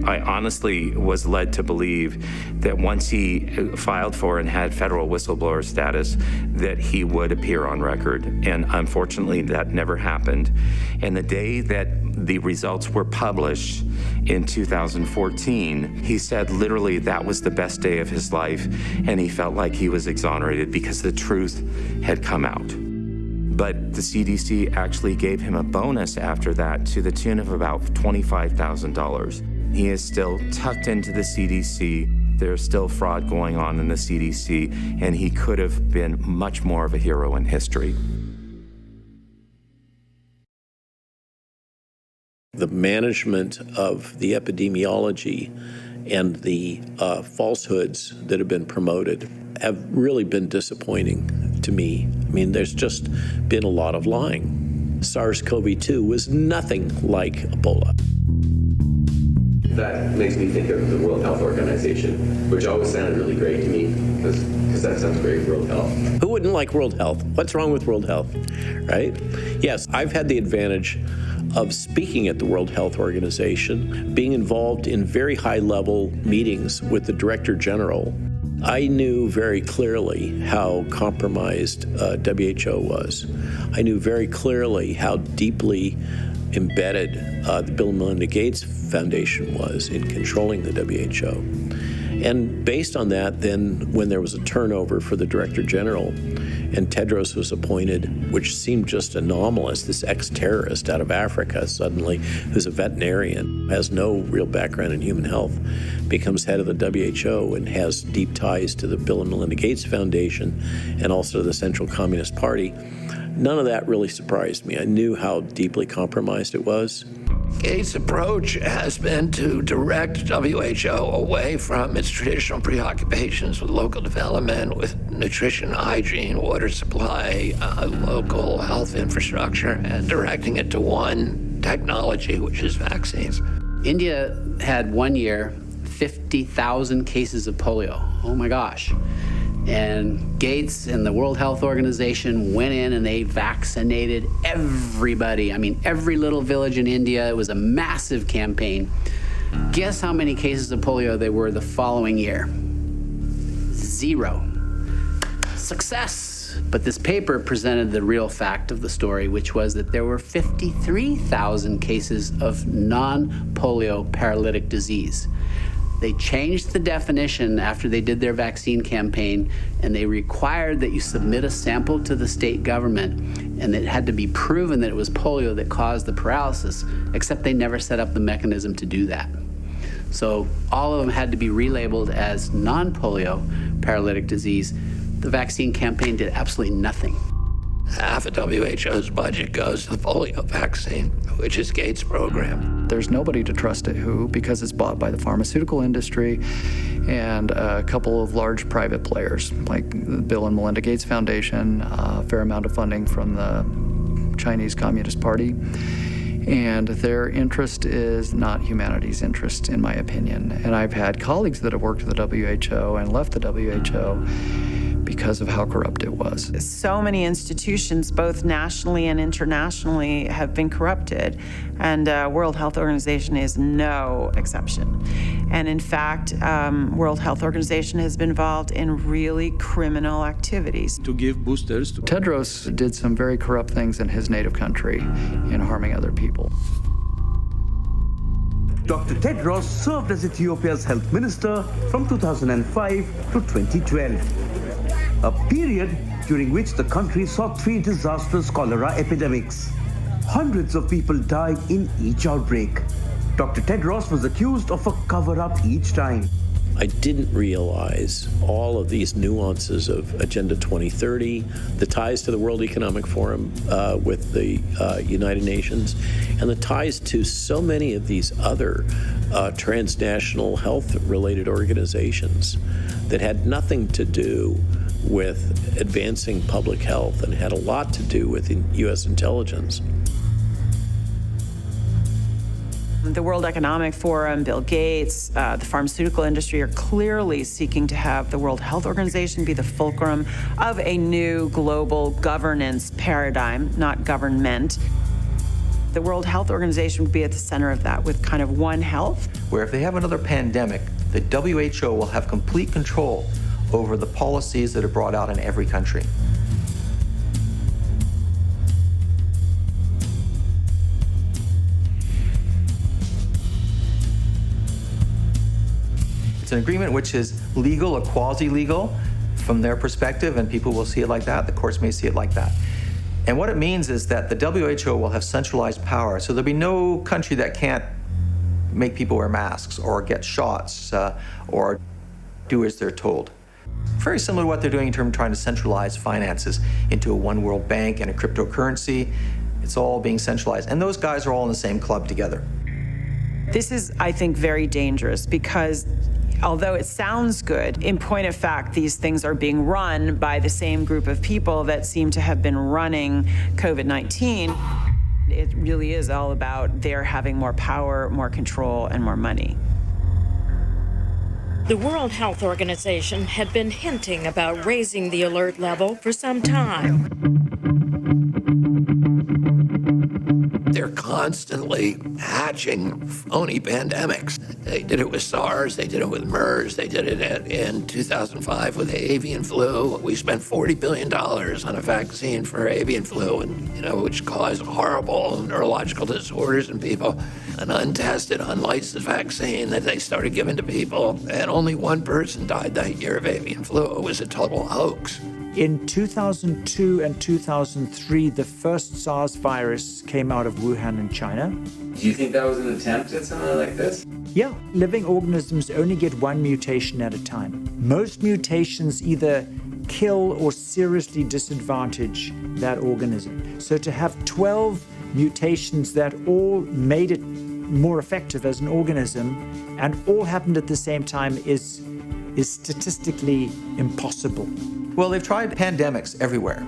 I honestly was led to believe that once he filed for and had federal whistleblower status, that he would appear on record. And unfortunately, that never happened. And the day that the results were published in 2014, he said literally that was the best day of his life, and he felt like he was exonerated because the truth had come out. But the CDC actually gave him a bonus after that to the tune of about $25,000. He is still tucked into the CDC. There's still fraud going on in the CDC, and he could have been much more of a hero in history. The management of the epidemiology and the falsehoods that have been promoted have really been disappointing to me. I mean, there's just been a lot of lying. SARS-CoV-2 was nothing like Ebola. That makes me think of the World Health Organization, which always sounded really great to me, because that sounds great, World Health. Who wouldn't like World Health? What's wrong with World Health, right? Yes, I've had the advantage of speaking at the World Health Organization, being involved in very high-level meetings with the Director General. I knew very clearly how compromised WHO was. I knew very clearly how deeply embedded the Bill and Melinda Gates Foundation was in controlling the WHO. And based on that, then when there was a turnover for the Director General and Tedros was appointed, which seemed just anomalous, this ex-terrorist out of Africa suddenly, who's a veterinarian, has no real background in human health, becomes head of the WHO and has deep ties to the Bill and Melinda Gates Foundation and also the Central Communist Party. None of that really surprised me. I knew how deeply compromised it was. Gates' approach has been to direct WHO away from its traditional preoccupations with local development, with nutrition, hygiene, water supply, local health infrastructure, and directing it to one technology, which is vaccines. India had 1 year, 50,000 cases of polio. Oh my gosh. And Gates and the World Health Organization went in and they vaccinated everybody. I mean, every little village in India. It was a massive campaign. Guess how many cases of polio there were the following year? 0. Success. But this paper presented the real fact of the story, which was that there were 53,000 cases of non-polio paralytic disease. They changed the definition after they did their vaccine campaign, and they required that you submit a sample to the state government, and it had to be proven that it was polio that caused the paralysis, except they never set up the mechanism to do that. So all of them had to be relabeled as non-polio paralytic disease. The vaccine campaign did absolutely nothing. Half of WHO's budget goes to the polio vaccine, which is Gates' program. There's nobody to trust at WHO because it's bought by the pharmaceutical industry and a couple of large private players, like the Bill and Melinda Gates Foundation, a fair amount of funding from the Chinese Communist Party. And their interest is not humanity's interest, in my opinion. And I've had colleagues that have worked at the WHO and left the WHO because of how corrupt it was. So many institutions, both nationally and internationally, have been corrupted, and World Health Organization is no exception. And in fact, World Health Organization has been involved in really criminal activities. To give boosters to... Tedros did some very corrupt things in his native country in harming other people. Dr. Tedros served as Ethiopia's health minister from 2005 to 2012. A period during which the country saw 3 disastrous cholera epidemics. Hundreds of people died in each outbreak. Dr. Tedros was accused of a cover-up each time. I didn't realize all of these nuances of Agenda 2030, the ties to the World Economic Forum with the United Nations, and the ties to so many of these other transnational health-related organizations that had nothing to do with advancing public health and had a lot to do with U.S. intelligence. The World Economic Forum, Bill Gates, the pharmaceutical industry are clearly seeking to have the World Health Organization be the fulcrum of a new global governance paradigm, not government. The World Health Organization would be at the center of that with kind of One Health. Where if they have another pandemic, the WHO will have complete control over the policies that are brought out in every country. It's an agreement which is legal or quasi-legal from their perspective, and people will see it like that. The courts may see it like that. And what it means is that the WHO will have centralized power, so there'll be no country that can't make people wear masks or get shots or do as they're told. Very similar to what they're doing in terms of trying to centralize finances into a one world bank and a cryptocurrency. It's all being centralized. And those guys are all in the same club together. This is, I think, very dangerous because although it sounds good, in point of fact, these things are being run by the same group of people that seem to have been running COVID-19. It really is all about their having more power, more control, and more money. The World Health Organization had been hinting about raising the alert level for some time. They're constantly hatching phony pandemics. They did it with SARS, they did it with MERS, they did it in 2005 with avian flu. We spent $40 billion on a vaccine for avian flu, and which caused horrible neurological disorders in people. An untested, unlicensed vaccine that they started giving to people, and only one person died that year of avian flu. It was a total hoax. In 2002 and 2003, the first SARS virus came out of Wuhan in China. Do you think that was an attempt at something like this? Yeah, living organisms only get one mutation at a time. Most mutations either kill or seriously disadvantage that organism. So to have 12 mutations that all made it more effective as an organism and all happened at the same time is statistically impossible. Well, they've tried pandemics everywhere.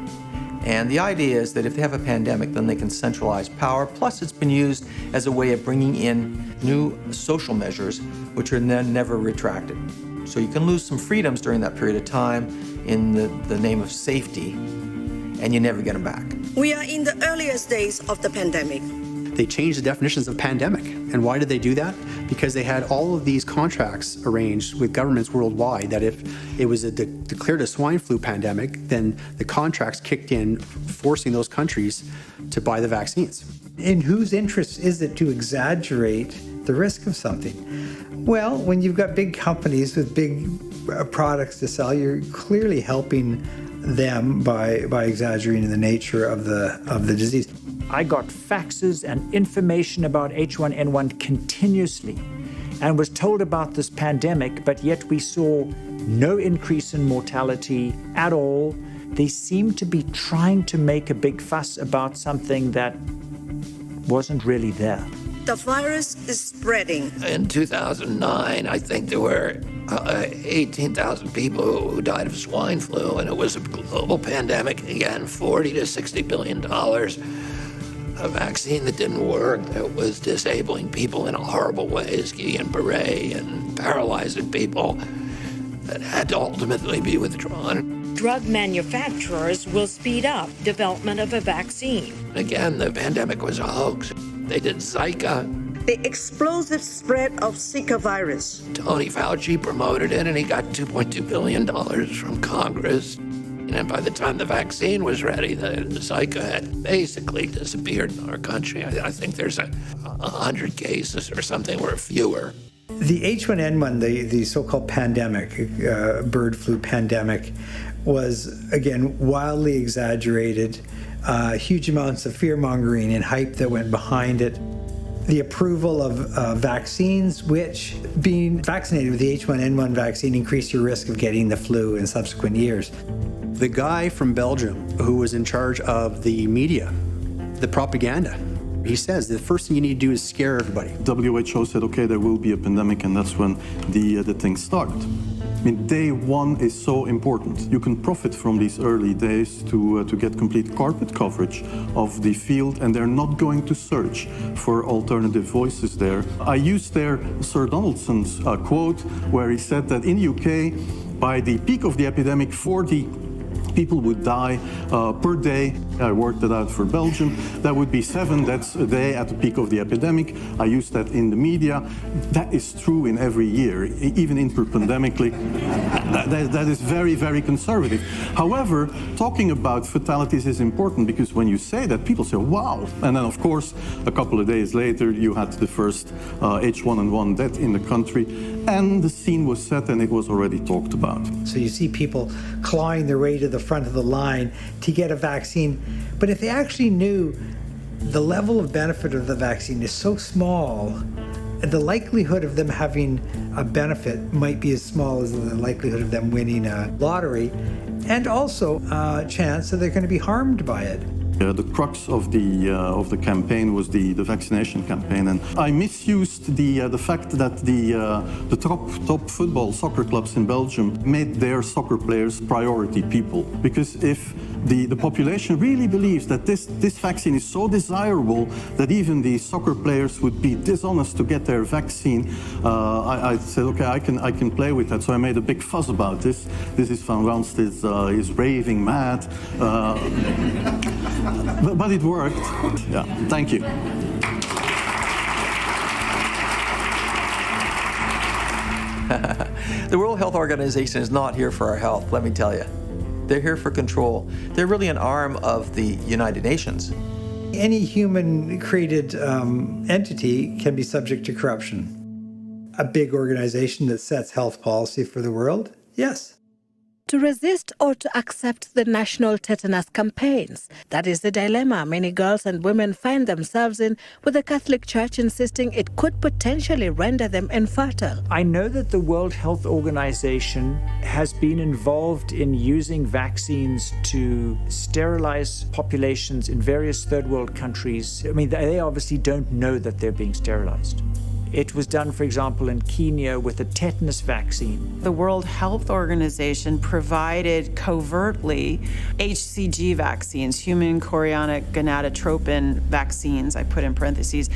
And the idea is that if they have a pandemic, then they can centralize power. Plus, it's been used as a way of bringing in new social measures, which are then never retracted. So you can lose some freedoms during that period of time in the name of safety, and you never get them back. We are in the earliest days of the pandemic. They changed the definitions of pandemic. And why did they do that? Because they had all of these contracts arranged with governments worldwide that if it was declared a swine flu pandemic, then the contracts kicked in, forcing those countries to buy the vaccines. In whose interest is it to exaggerate the risk of something? Well, when you've got big companies with big products to sell, you're clearly helping them by exaggerating the nature of the disease. I got faxes and information about H1N1 continuously and was told about this pandemic, but yet we saw no increase in mortality at all. They seemed to be trying to make a big fuss about something that wasn't really there. The virus is spreading. In 2009, I think there were 18,000 people who died of swine flu, and it was a global pandemic. Again, $40 to $60 billion. A vaccine that didn't work, that was disabling people in horrible ways, Guillain-Barré, and paralyzing people, that had to ultimately be withdrawn. Drug manufacturers will speed up development of a vaccine. Again, the pandemic was a hoax. They did Zika. The explosive spread of Zika virus. Tony Fauci promoted it, and he got $2.2 billion from Congress. And by the time the vaccine was ready, the Zika had basically disappeared in our country. I think there's 100 cases or something, or fewer. The H1N1, the so-called pandemic, bird flu pandemic, was, again, wildly exaggerated, huge amounts of fear-mongering and hype that went behind it. The approval of vaccines, which being vaccinated with the H1N1 vaccine increased your risk of getting the flu in subsequent years. The guy from Belgium who was in charge of the media, the propaganda, he says the first thing you need to do is scare everybody. WHO said, okay, there will be a pandemic, and that's when the thing started. I mean, day one is so important. You can profit from these early days to get complete carpet coverage of the field, and they're not going to search for alternative voices there. I used there Sir Donaldson's quote, where he said that in the UK, by the peak of the epidemic, 40 people would die per day. I worked it out for Belgium. That would be 7 deaths a day at the peak of the epidemic. I used that in the media. That is true in every year, even interpandemically. That is very, very conservative. However, talking about fatalities is important because when you say that, people say, wow. And then, of course, a couple of days later, you had the first H1N1 death in the country, and the scene was set and it was already talked about. So you see people clawing their way to the front of the line to get a vaccine. But if they actually knew the level of benefit of the vaccine is so small, the likelihood of them having a benefit might be as small as the likelihood of them winning a lottery, and also a chance that they're going to be harmed by it. The crux of the campaign was the vaccination campaign, and I misused the fact that the top football soccer clubs in Belgium made their soccer players priority people. Because if the population really believes that this vaccine is so desirable that even the soccer players would be dishonest to get their vaccine, I said, okay, I can play with that. So I made a big fuss about this. This is Van Ranst is raving mad. But it worked. Yeah, thank you. The World Health Organization is not here for our health, let me tell you. They're here for control. They're really an arm of the United Nations. Any human-created entity can be subject to corruption. A big organization that sets health policy for the world? Yes. To resist or to accept the national tetanus campaigns. That is the dilemma many girls and women find themselves in, with the Catholic Church insisting it could potentially render them infertile. I know that the World Health Organization has been involved in using vaccines to sterilize populations in various third world countries. I mean, they obviously don't know that they're being sterilized. It was done, for example, in Kenya with a tetanus vaccine. The World Health Organization provided covertly HCG vaccines, human chorionic gonadotropin vaccines, I put in parentheses,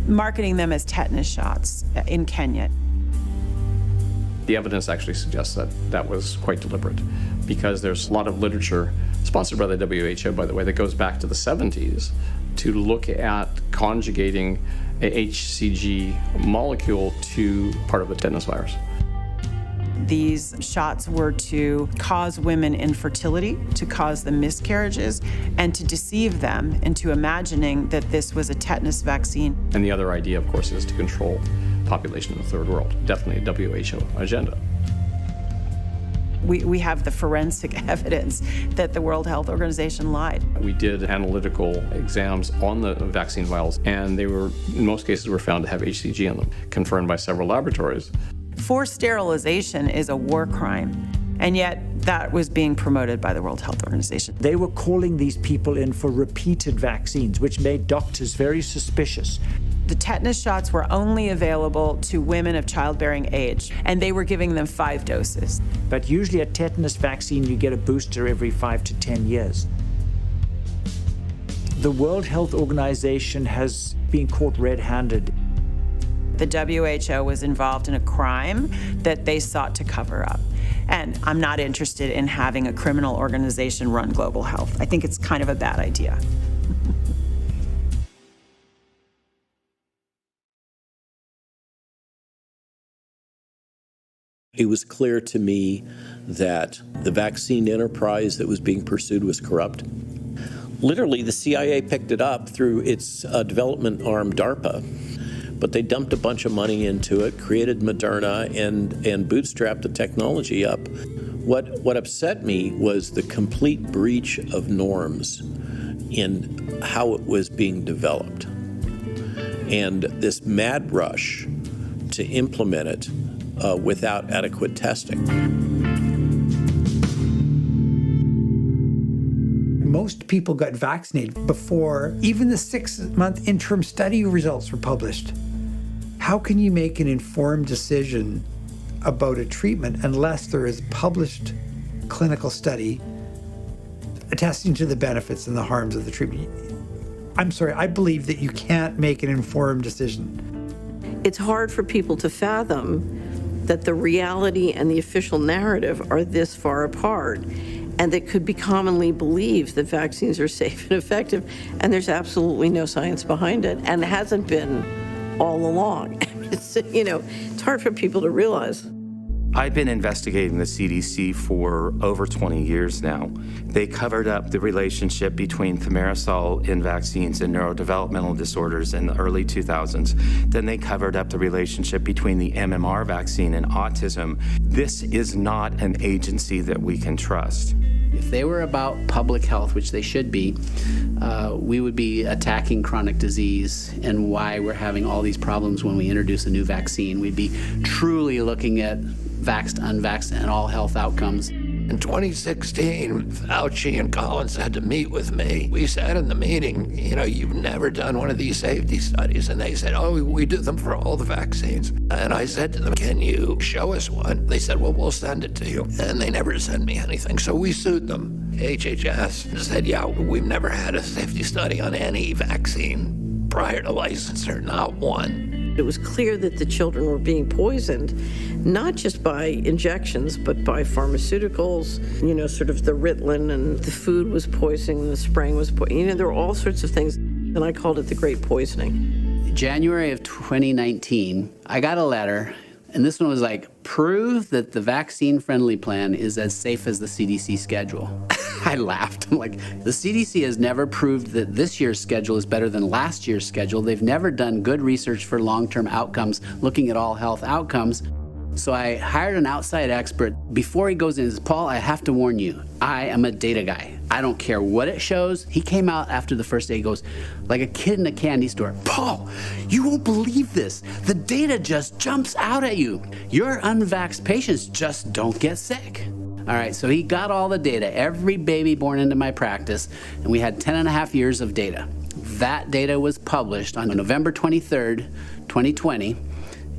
marketing them as tetanus shots in Kenya. The evidence actually suggests that that was quite deliberate, because there's a lot of literature sponsored by the WHO, by the way, that goes back to the 70s to look at conjugating a HCG molecule to part of the tetanus virus. These shots were to cause women infertility, to cause them miscarriages, and to deceive them into imagining that this was a tetanus vaccine. And the other idea, of course, is to control population in the third world. Definitely a WHO agenda. We have the forensic evidence that the World Health Organization lied. We did analytical exams on the vaccine vials, and they were, in most cases, were found to have HCG in them, confirmed by several laboratories. Forced sterilization is a war crime, and yet that was being promoted by the World Health Organization. They were calling these people in for repeated vaccines, which made doctors very suspicious. The tetanus shots were only available to women of childbearing age, and they were giving them 5 doses. But usually a tetanus vaccine, you get a booster every 5 to 10 years. The World Health Organization has been caught red-handed. The WHO was involved in a crime that they sought to cover up. And I'm not interested in having a criminal organization run global health. I think it's kind of a bad idea. It was clear to me that the vaccine enterprise that was being pursued was corrupt. Literally, the CIA picked it up through its development arm, DARPA, but they dumped a bunch of money into it, created Moderna, and bootstrapped the technology up. What upset me was the complete breach of norms in how it was being developed, and this mad rush to implement it without adequate testing. Most people got vaccinated before even the 6-month interim study results were published. How can you make an informed decision about a treatment unless there is published clinical study attesting to the benefits and the harms of the treatment? I'm sorry, I believe that you can't make an informed decision. It's hard for people to fathom that the reality and the official narrative are this far apart. and that could be commonly believed that vaccines are safe and effective, and there's absolutely no science behind it, and hasn't been all along. It's, it's hard for people to realize. I've been investigating the CDC for over 20 years now. They covered up the relationship between thimerosal in vaccines and neurodevelopmental disorders in the early 2000s. Then they covered up the relationship between the MMR vaccine and autism. This is not an agency that we can trust. If they were about public health, which they should be, we would be attacking chronic disease and why we're having all these problems when we introduce a new vaccine. We'd be truly looking at vaxxed, unvaxxed, and all health outcomes. In 2016, Fauci and Collins had to meet with me. We said in the meeting, you've never done one of these safety studies. And they said, oh, we do them for all the vaccines. And I said to them, can you show us one? They said, well, we'll send it to you. And they never sent me anything. So we sued them. HHS said, yeah, we've never had a safety study on any vaccine prior to licensure, not one. It was clear that the children were being poisoned, not just by injections, but by pharmaceuticals, sort of the Ritalin, and the food was poisoning, the spraying was poisoning. There were all sorts of things, and I called it the Great Poisoning. January of 2019, I got a letter, and this one was like, prove that the vaccine-friendly plan is as safe as the CDC schedule. I laughed. I'm like, the CDC has never proved that this year's schedule is better than last year's schedule. They've never done good research for long-term outcomes, looking at all health outcomes. So I hired an outside expert. Before he goes in, he says, Paul, I have to warn you, I am a data guy. I don't care what it shows. He came out after the first day, he goes, like a kid in a candy store, Paul, you won't believe this. The data just jumps out at you. Your unvaxxed patients just don't get sick. All right, so he got all the data, every baby born into my practice, and we had 10.5 years of data. That data was published on November 23rd, 2020,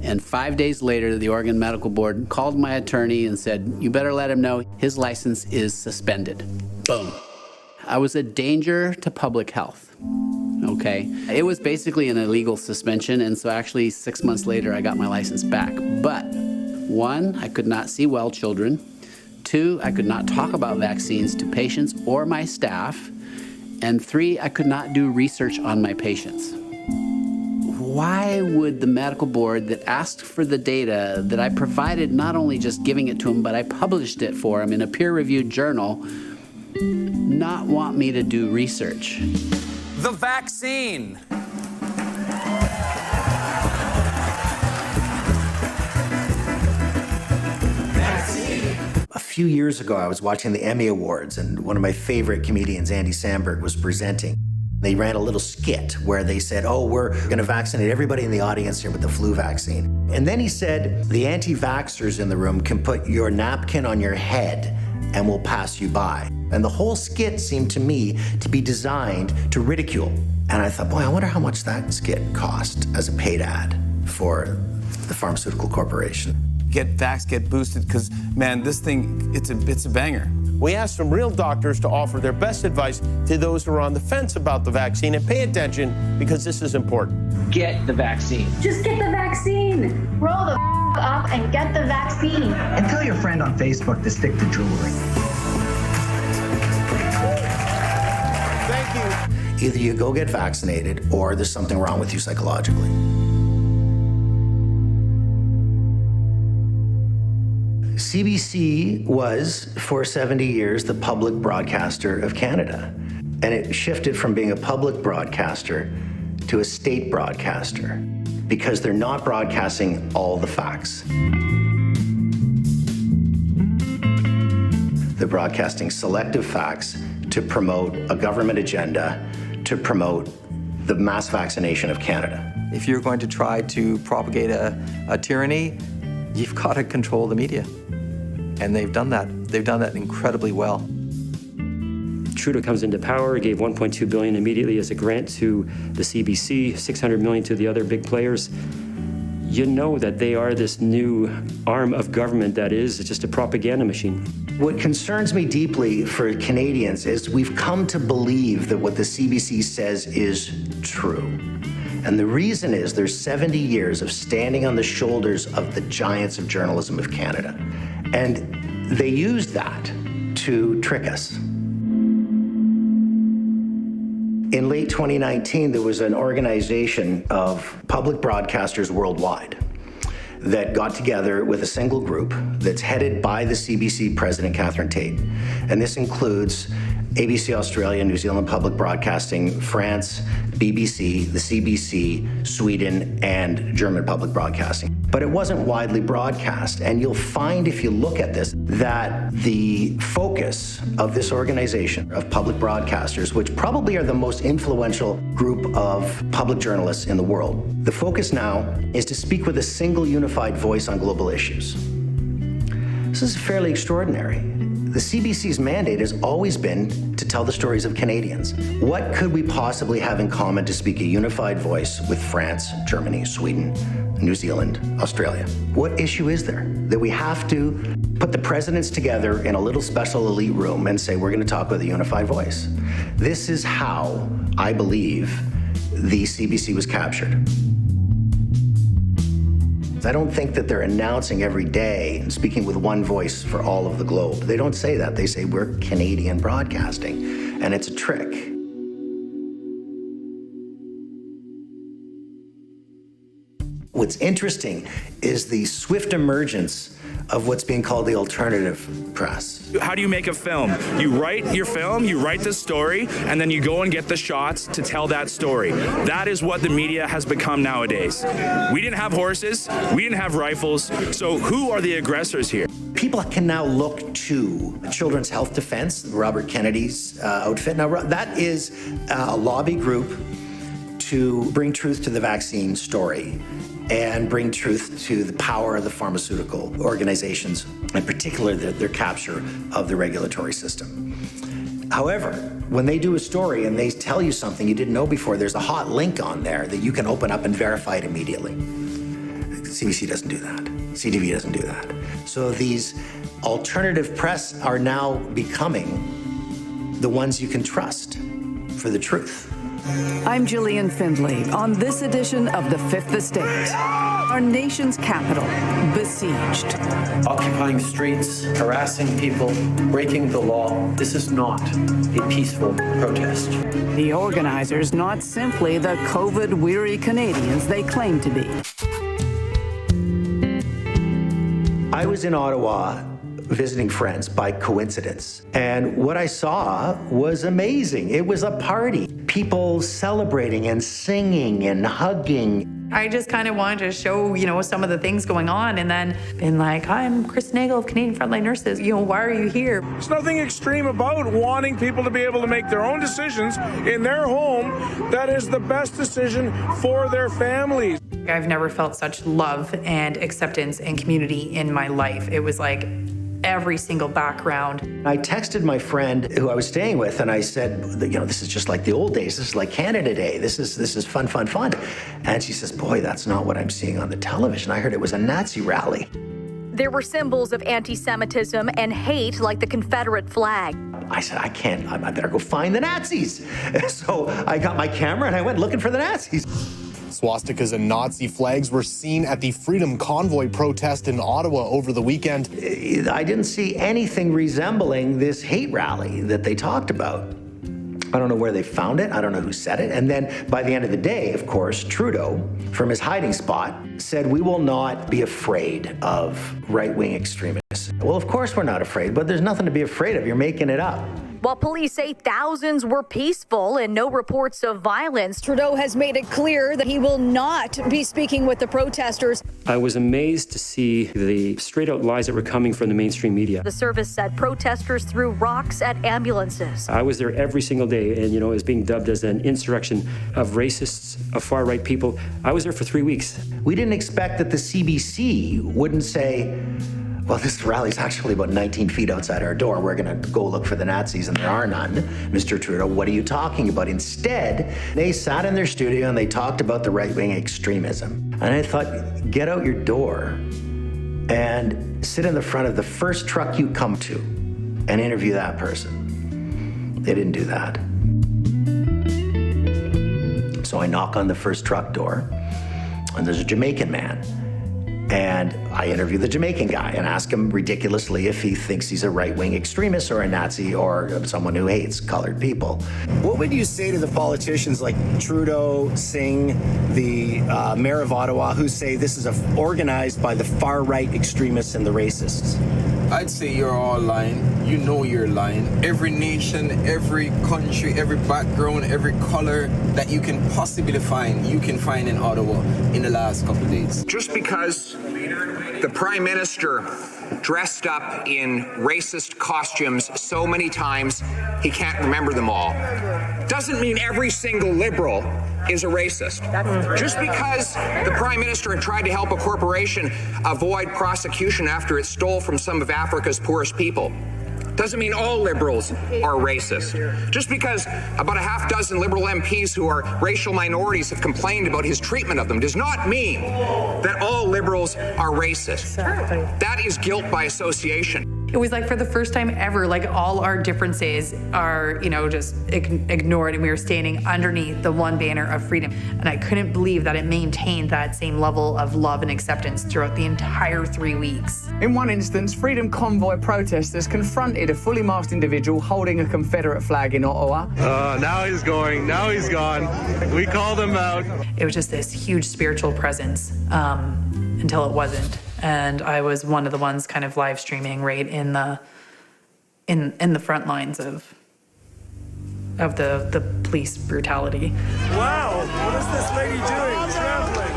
and 5 days later, the Oregon Medical Board called my attorney and said, you better let him know his license is suspended. Boom. I was a danger to public health, okay? It was basically an illegal suspension, and so actually 6 months later, I got my license back. But 1, I could not see well children. 2, I could not talk about vaccines to patients or my staff. And 3, I could not do research on my patients. Why would the medical board that asked for the data that I provided, not only just giving it to them, but I published it for them in a peer-reviewed journal, not want me to do research? The vaccine. A few years ago, I was watching the Emmy Awards, and one of my favorite comedians, Andy Samberg, was presenting. They ran a little skit where they said, oh, we're going to vaccinate everybody in the audience here with the flu vaccine. And then he said, the anti-vaxxers in the room can put your napkin on your head and we'll pass you by. And the whole skit seemed to me to be designed to ridicule. And I thought, boy, I wonder how much that skit cost as a paid ad for the pharmaceutical corporation. Get vaxxed, get boosted, because, man, this thing, it's a banger. We asked some real doctors to offer their best advice to those who are on the fence about the vaccine, and pay attention because this is important. Get the vaccine. Just get the vaccine. Roll the up and get the vaccine. And tell your friend on Facebook to stick to jewelry. Thank you. Either you go get vaccinated or there's something wrong with you psychologically. CBC was, for 70 years, the public broadcaster of Canada. And it shifted from being a public broadcaster to a state broadcaster because they're not broadcasting all the facts. They're broadcasting selective facts to promote a government agenda, to promote the mass vaccination of Canada. If you're going to try to propagate a tyranny, you've got to control the media. And they've done that. They've done that incredibly well. Trudeau comes into power, gave $1.2 billion immediately as a grant to the CBC, $600 million to the other big players. You know that they are this new arm of government that is just a propaganda machine. What concerns me deeply for Canadians is we've come to believe that what the CBC says is true. And the reason is there's 70 years of standing on the shoulders of the giants of journalism of Canada. And they used that to trick us. In late 2019, there was an organization of public broadcasters worldwide that got together with a single group that's headed by the CBC president, Catherine Tate. And this includes ABC Australia, New Zealand Public Broadcasting, France, BBC, the CBC, Sweden, and German Public Broadcasting. But it wasn't widely broadcast. And you'll find, if you look at this, that the focus of this organization of public broadcasters, which probably are the most influential group of public journalists in the world, the focus now is to speak with a single unified voice on global issues. This is fairly extraordinary. The CBC's mandate has always been to tell the stories of Canadians. What could we possibly have in common to speak a unified voice with France, Germany, Sweden, New Zealand, Australia? What issue is there that we have to put the presidents together in a little special elite room and say, we're going to talk with a unified voice? This is how I believe the CBC was captured. I don't think that they're announcing every day and speaking with one voice for all of the globe. They don't say that. They say we're Canadian broadcasting, and it's a trick. What's interesting is the swift emergence of what's being called the alternative press. How do you make a film? You write your film, you write the story, and then you go and get the shots to tell that story. That is what the media has become nowadays. We didn't have horses, we didn't have rifles, so who are the aggressors here? People can now look to Children's Health Defense, Robert Kennedy's outfit. Now, that is a lobby group to bring truth to the vaccine story and bring truth to the power of the pharmaceutical organizations, in particular their capture of the regulatory system. However, when they do a story and they tell you something you didn't know before, there's a hot link on there that you can open up and verify it immediately. CBC doesn't do that. CTV doesn't do that. So these alternative press are now becoming the ones you can trust for the truth. I'm Gillian Findlay on this edition of The Fifth Estate. Our nation's capital besieged. Occupying streets, harassing people, breaking the law. This is not a peaceful protest. The organizers not simply the COVID-weary Canadians they claim to be. I was in Ottawa visiting friends by coincidence, and what I saw was amazing. It was a party. People celebrating and singing and hugging. I just kind of wanted to show, some of the things going on, and then been like, I'm Chris Nagel of Canadian Frontline Nurses. Why are you here? There's nothing extreme about wanting people to be able to make their own decisions in their home that is the best decision for their families. I've never felt such love and acceptance and community in my life. It was like every single background. I texted my friend who I was staying with, and I said, this is just like the old days. This is like Canada Day. This is fun, fun, fun. And she says, boy, that's not what I'm seeing on the television. I heard it was a Nazi rally. There were symbols of anti-Semitism and hate, like the Confederate flag. I said, I better go find the Nazis. So I got my camera and I went looking for the Nazis. Swastikas and Nazi flags were seen at the Freedom Convoy protest in Ottawa over the weekend. I didn't see anything resembling this hate rally that they talked about. I don't know where they found it. I don't know who said it. And then by the end of the day, of course, Trudeau, from his hiding spot, said, we will not be afraid of right-wing extremists. Well, of course we're not afraid, but there's nothing to be afraid of. You're making it up. While police say thousands were peaceful and no reports of violence, Trudeau has made it clear that he will not be speaking with the protesters. I was amazed to see the straight-out lies that were coming from the mainstream media. The service said protesters threw rocks at ambulances. I was there every single day, and, it was being dubbed as an insurrection of racists, of far-right people. I was there for 3 weeks. We didn't expect that the CBC wouldn't say, well, this rally's actually about 19 feet outside our door. We're going to go look for the Nazis, and there are none. Mr. Trudeau, what are you talking about? Instead, they sat in their studio and they talked about the right-wing extremism. And I thought, get out your door and sit in the front of the first truck you come to and interview that person. They didn't do that. So I knock on the first truck door, and there's a Jamaican man. And I interview the Jamaican guy and ask him ridiculously if he thinks he's a right-wing extremist or a Nazi or someone who hates colored people. What would you say to the politicians like Trudeau, Singh, the mayor of Ottawa, who say this is organized by the far-right extremists and the racists? I'd say you're all lying. You know you're lying. Every nation, every country, every background, every color that you can possibly find, you can find in Ottawa in the last couple of days. Just because the Prime Minister dressed up in racist costumes so many times he can't remember them all doesn't mean every single Liberal is a racist. Just because the Prime Minister had tried to help a corporation avoid prosecution after it stole from some of Africa's poorest people doesn't mean all Liberals are racist. Just because about a half dozen Liberal MPs who are racial minorities have complained about his treatment of them does not mean that all Liberals are racist. That is guilt by association. It was like for the first time ever, like all our differences are, just ignored, and we were standing underneath the one banner of freedom. And I couldn't believe that it maintained that same level of love and acceptance throughout the entire 3 weeks. In one instance, Freedom Convoy protesters confronted a fully masked individual holding a Confederate flag in Ottawa. Now he's going. Now he's gone. We called him out. It was just this huge spiritual presence until it wasn't. And I was one of the ones kind of live streaming right in the front lines of the police brutality. Wow, what is this lady doing? Trampling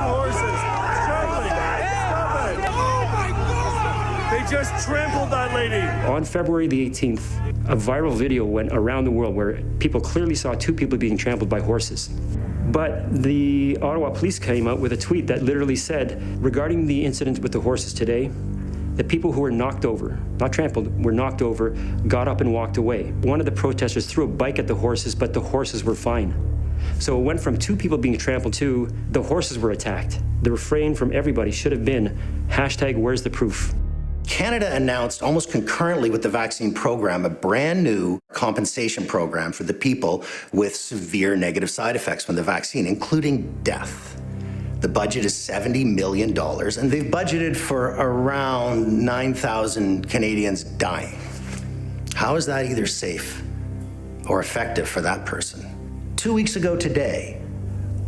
horses, Stop it. Oh my God! They just trampled that lady. On February the 18th, a viral video went around the world where people clearly saw two people being trampled by horses. But the Ottawa police came out with a tweet that literally said, regarding the incident with the horses today, the people who were knocked over, not trampled, were knocked over, got up and walked away. One of the protesters threw a bike at the horses, but the horses were fine. So it went from two people being trampled to the horses were attacked. The refrain from everybody should have been, #Where's the proof? Canada announced almost concurrently with the vaccine program a brand new compensation program for the people with severe negative side effects from the vaccine, including death. The budget is $70 million, and they've budgeted for around 9,000 Canadians dying. How is that either safe or effective for that person? 2 weeks ago today,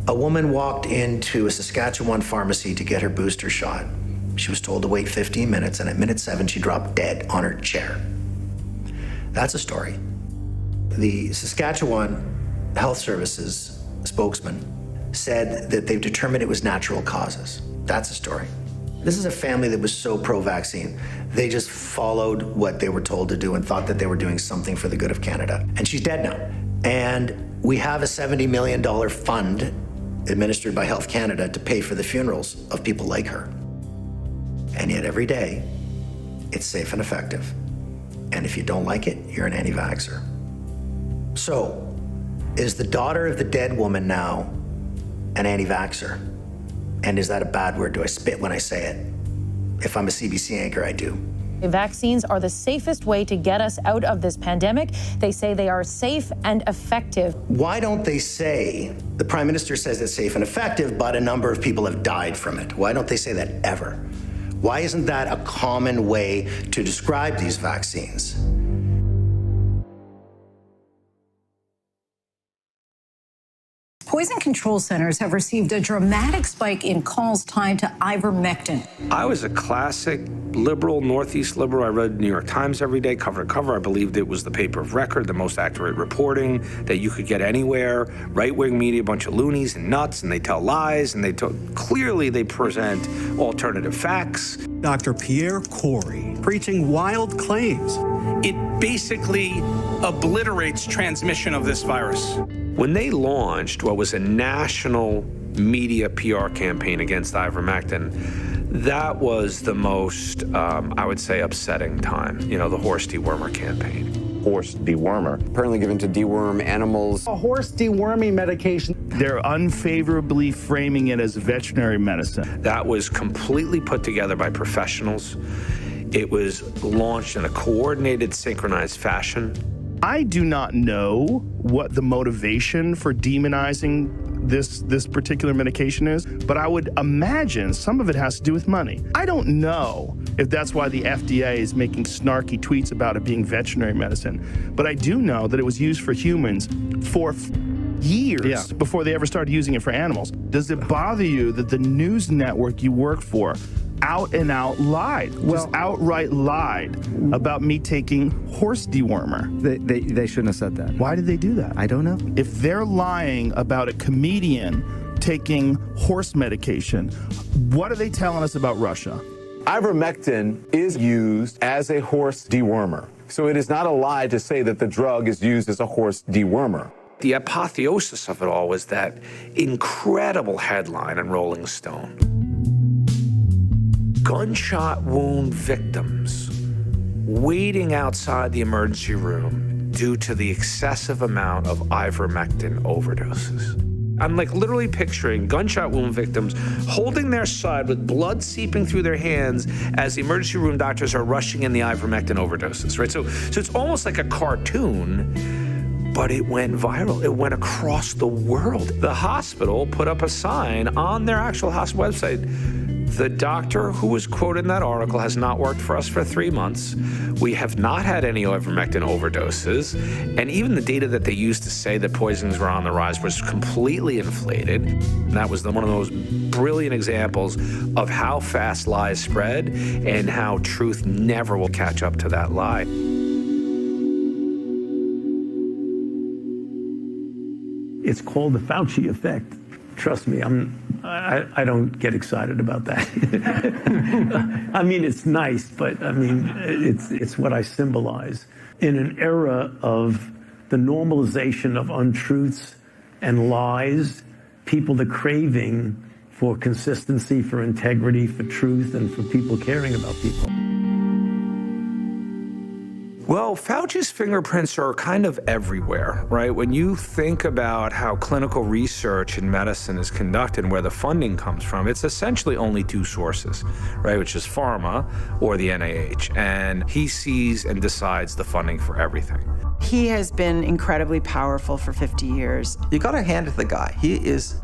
a woman walked into a Saskatchewan pharmacy to get her booster shot. She was told to wait 15 minutes, and at minute 7, she dropped dead on her chair. That's a story. The Saskatchewan Health Services spokesman said that they've determined it was natural causes. That's a story. This is a family that was so pro-vaccine. They just followed what they were told to do and thought that they were doing something for the good of Canada. And she's dead now. And we have a $70 million fund administered by Health Canada to pay for the funerals of people like her. And yet every day, it's safe and effective. And if you don't like it, you're an anti-vaxxer. So, is the daughter of the dead woman now an anti-vaxxer? And is that a bad word? Do I spit when I say it? If I'm a CBC anchor, I do. Vaccines are the safest way to get us out of this pandemic. They say they are safe and effective. Why don't they say, the Prime Minister says it's safe and effective, but a number of people have died from it? Why don't they say that ever? Why isn't that a common way to describe these vaccines? Poison control centers have received a dramatic spike in calls tied to ivermectin. I was a classic liberal, Northeast liberal. I read New York Times every day, cover to cover. I believed it was the paper of record, the most accurate reporting that you could get anywhere. Right-wing media, a bunch of loonies and nuts, and they tell lies, and clearly they present alternative facts. Dr. Pierre Corey preaching wild claims. It basically obliterates transmission of this virus. When they launched what was a national media PR campaign against ivermectin, that was the most, I would say, upsetting time. You know, the horse dewormer campaign. Horse dewormer, apparently given to deworm animals. A horse deworming medication. They're unfavorably framing it as veterinary medicine. That was completely put together by professionals. It was launched in a coordinated, synchronized fashion. I do not know what the motivation for demonizing this particular medication is, but I would imagine some of it has to do with money. I don't know if that's why the FDA is making snarky tweets about it being veterinary medicine, but I do know that it was used for humans for years before they ever started using it for animals. Does it bother you that the news network you work for out and out lied, just outright lied about me taking horse dewormer? They shouldn't have said that. Why did they do that? I don't know. If they're lying about a comedian taking horse medication, what are they telling us about Russia? Ivermectin is used as a horse dewormer. So it is not a lie to say that the drug is used as a horse dewormer. The apotheosis of it all was that incredible headline in Rolling Stone. Gunshot wound victims waiting outside the emergency room due to the excessive amount of ivermectin overdoses. I'm like literally picturing gunshot wound victims holding their side with blood seeping through their hands as the emergency room doctors are rushing in the ivermectin overdoses, right? So it's almost like a cartoon, but it went viral. It went across the world. The hospital put up a sign on their actual hospital website. The doctor who was quoted in that article has not worked for us for 3 months. We have not had any ivermectin overdoses. And even the data that they used to say that poisons were on the rise was completely inflated. And that was one of those brilliant examples of how fast lies spread and how truth never will catch up to that lie. It's called the Fauci effect. Trust me, I don't get excited about that. I mean, it's nice, but I mean, it's what I symbolize. In an era of the normalization of untruths and lies, people the craving for consistency, for integrity, for truth, and for people caring about people. Well, Fauci's fingerprints are kind of everywhere, right? When you think about how clinical research in medicine is conducted and where the funding comes from, it's essentially only two sources, right? Which is pharma or the NIH. And he sees and decides the funding for everything. He has been incredibly powerful for 50 years. You got to hand it to the guy. He is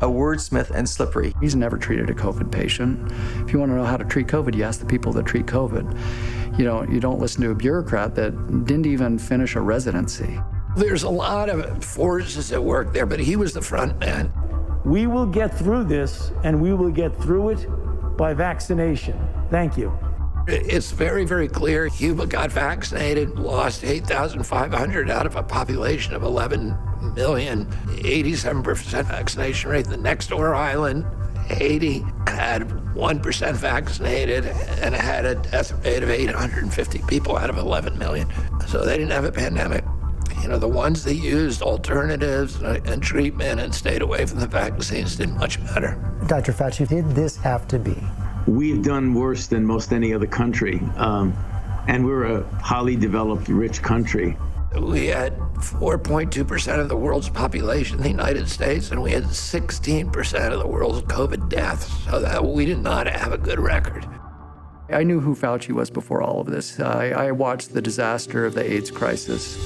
a wordsmith and slippery. He's never treated a COVID patient. If you want to know how to treat COVID, you ask the people that treat COVID. You don't listen to a bureaucrat that didn't even finish a residency. There's a lot of forces at work there, but he was the front man. We will get through this, and we will get through it by vaccination. Thank you. It's very, very clear. Cuba got vaccinated, lost 8,500 out of a population of 11 million, 87% vaccination rate. The next door island, Haiti, had 1% vaccinated and had a death rate of 850 people out of 11 million. So they didn't have a pandemic. The ones that used alternatives and treatment and stayed away from the vaccines did much better. Dr. Fauci, did this have to be? We've done worse than most any other country, and we're a highly developed, rich country. We had 4.2% of the world's population in the United States, and we had 16% of the world's COVID deaths, so that we did not have a good record. I knew who Fauci was before all of this. I watched the disaster of the AIDS crisis.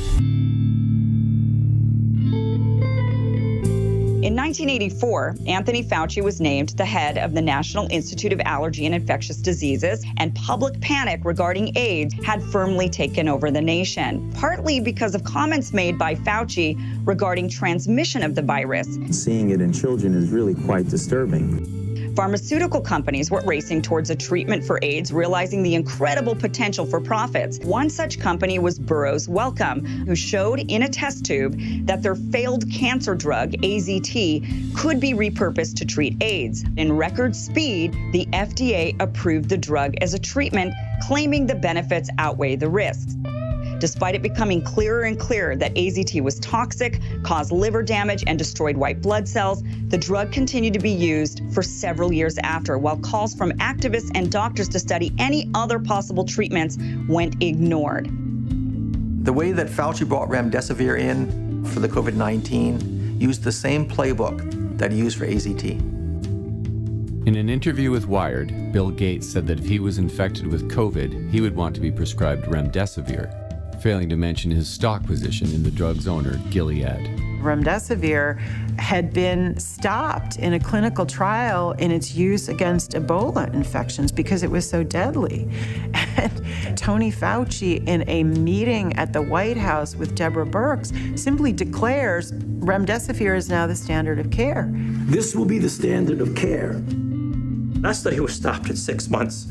In 1984, Anthony Fauci was named the head of the National Institute of Allergy and Infectious Diseases, and public panic regarding AIDS had firmly taken over the nation, partly because of comments made by Fauci regarding transmission of the virus. Seeing it in children is really quite disturbing. Pharmaceutical companies were racing towards a treatment for AIDS, realizing the incredible potential for profits. One such company was Burroughs Wellcome, who showed in a test tube that their failed cancer drug, AZT, could be repurposed to treat AIDS. In record speed, the FDA approved the drug as a treatment, claiming the benefits outweigh the risks. Despite it becoming clearer and clearer that AZT was toxic, caused liver damage, and destroyed white blood cells, the drug continued to be used for several years after, while calls from activists and doctors to study any other possible treatments went ignored. The way that Fauci brought remdesivir in for the COVID-19 used the same playbook that he used for AZT. In an interview with Wired, Bill Gates said that if he was infected with COVID, he would want to be prescribed remdesivir, failing to mention his stock position in the drug's owner, Gilead. Remdesivir had been stopped in a clinical trial in its use against Ebola infections because it was so deadly. And Tony Fauci, in a meeting at the White House with Deborah Birx, simply declares Remdesivir is now the standard of care. This will be the standard of care. That study was stopped at 6 months.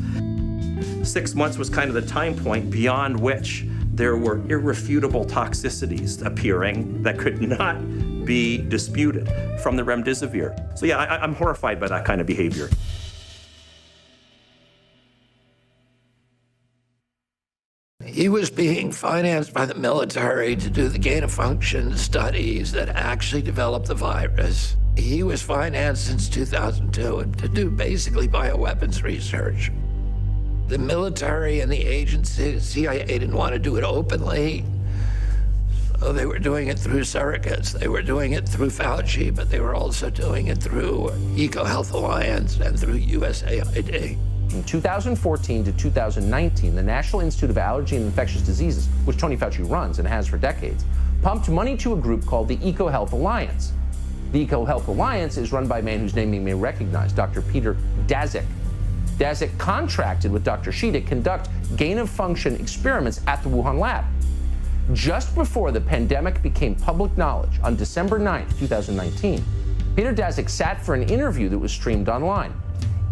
6 months was kind of the time point beyond which there were irrefutable toxicities appearing that could not be disputed from the remdesivir. So yeah, I'm horrified by that kind of behavior. He was being financed by the military to do the gain-of-function studies that actually developed the virus. He was financed since 2002 to do basically bioweapons research. The military and the agency, CIA, didn't want to do it openly. So they were doing it through surrogates. They were doing it through Fauci, but they were also doing it through EcoHealth Alliance and through USAID. From 2014 to 2019, the National Institute of Allergy and Infectious Diseases, which Tony Fauci runs and has for decades, pumped money to a group called the EcoHealth Alliance. The EcoHealth Alliance is run by a man whose name you may recognize, Dr. Peter Daszak. Daszak contracted with Dr. Shi to conduct gain-of-function experiments at the Wuhan lab. Just before the pandemic became public knowledge, on December 9th, 2019, Peter Daszak sat for an interview that was streamed online.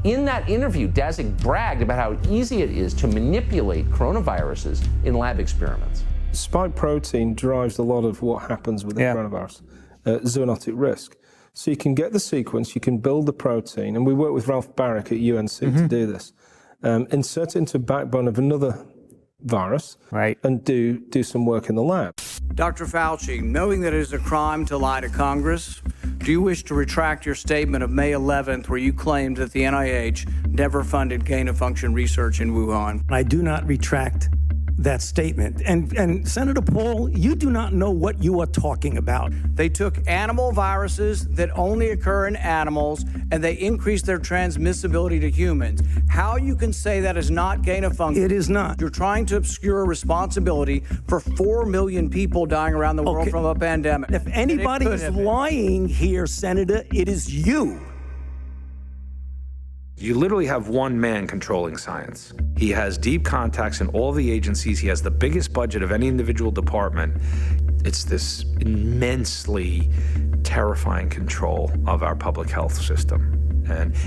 In that interview, Daszak bragged about how easy it is to manipulate coronaviruses in lab experiments. Spike protein drives a lot of what happens with the coronavirus, zoonotic risk. So you can get the sequence, you can build the protein, and we work with Ralph Barrick at UNC to do this. Insert it into a backbone of another virus, and do some work in the lab. Dr. Fauci, knowing that it is a crime to lie to Congress, do you wish to retract your statement of May 11th where you claimed that the NIH never funded gain-of-function research in Wuhan? I do not retract that statement. And Senator Paul, you do not know what you are talking about. They took animal viruses that only occur in animals and they increased their transmissibility to humans. How you can say that is not gain of function? It is not. You're trying to obscure responsibility for 4 million people dying around the world from a pandemic. If anybody is lying here, Senator, it is you. You literally have one man controlling science. He has deep contacts in all the agencies. He has the biggest budget of any individual department. It's this immensely terrifying control of our public health system.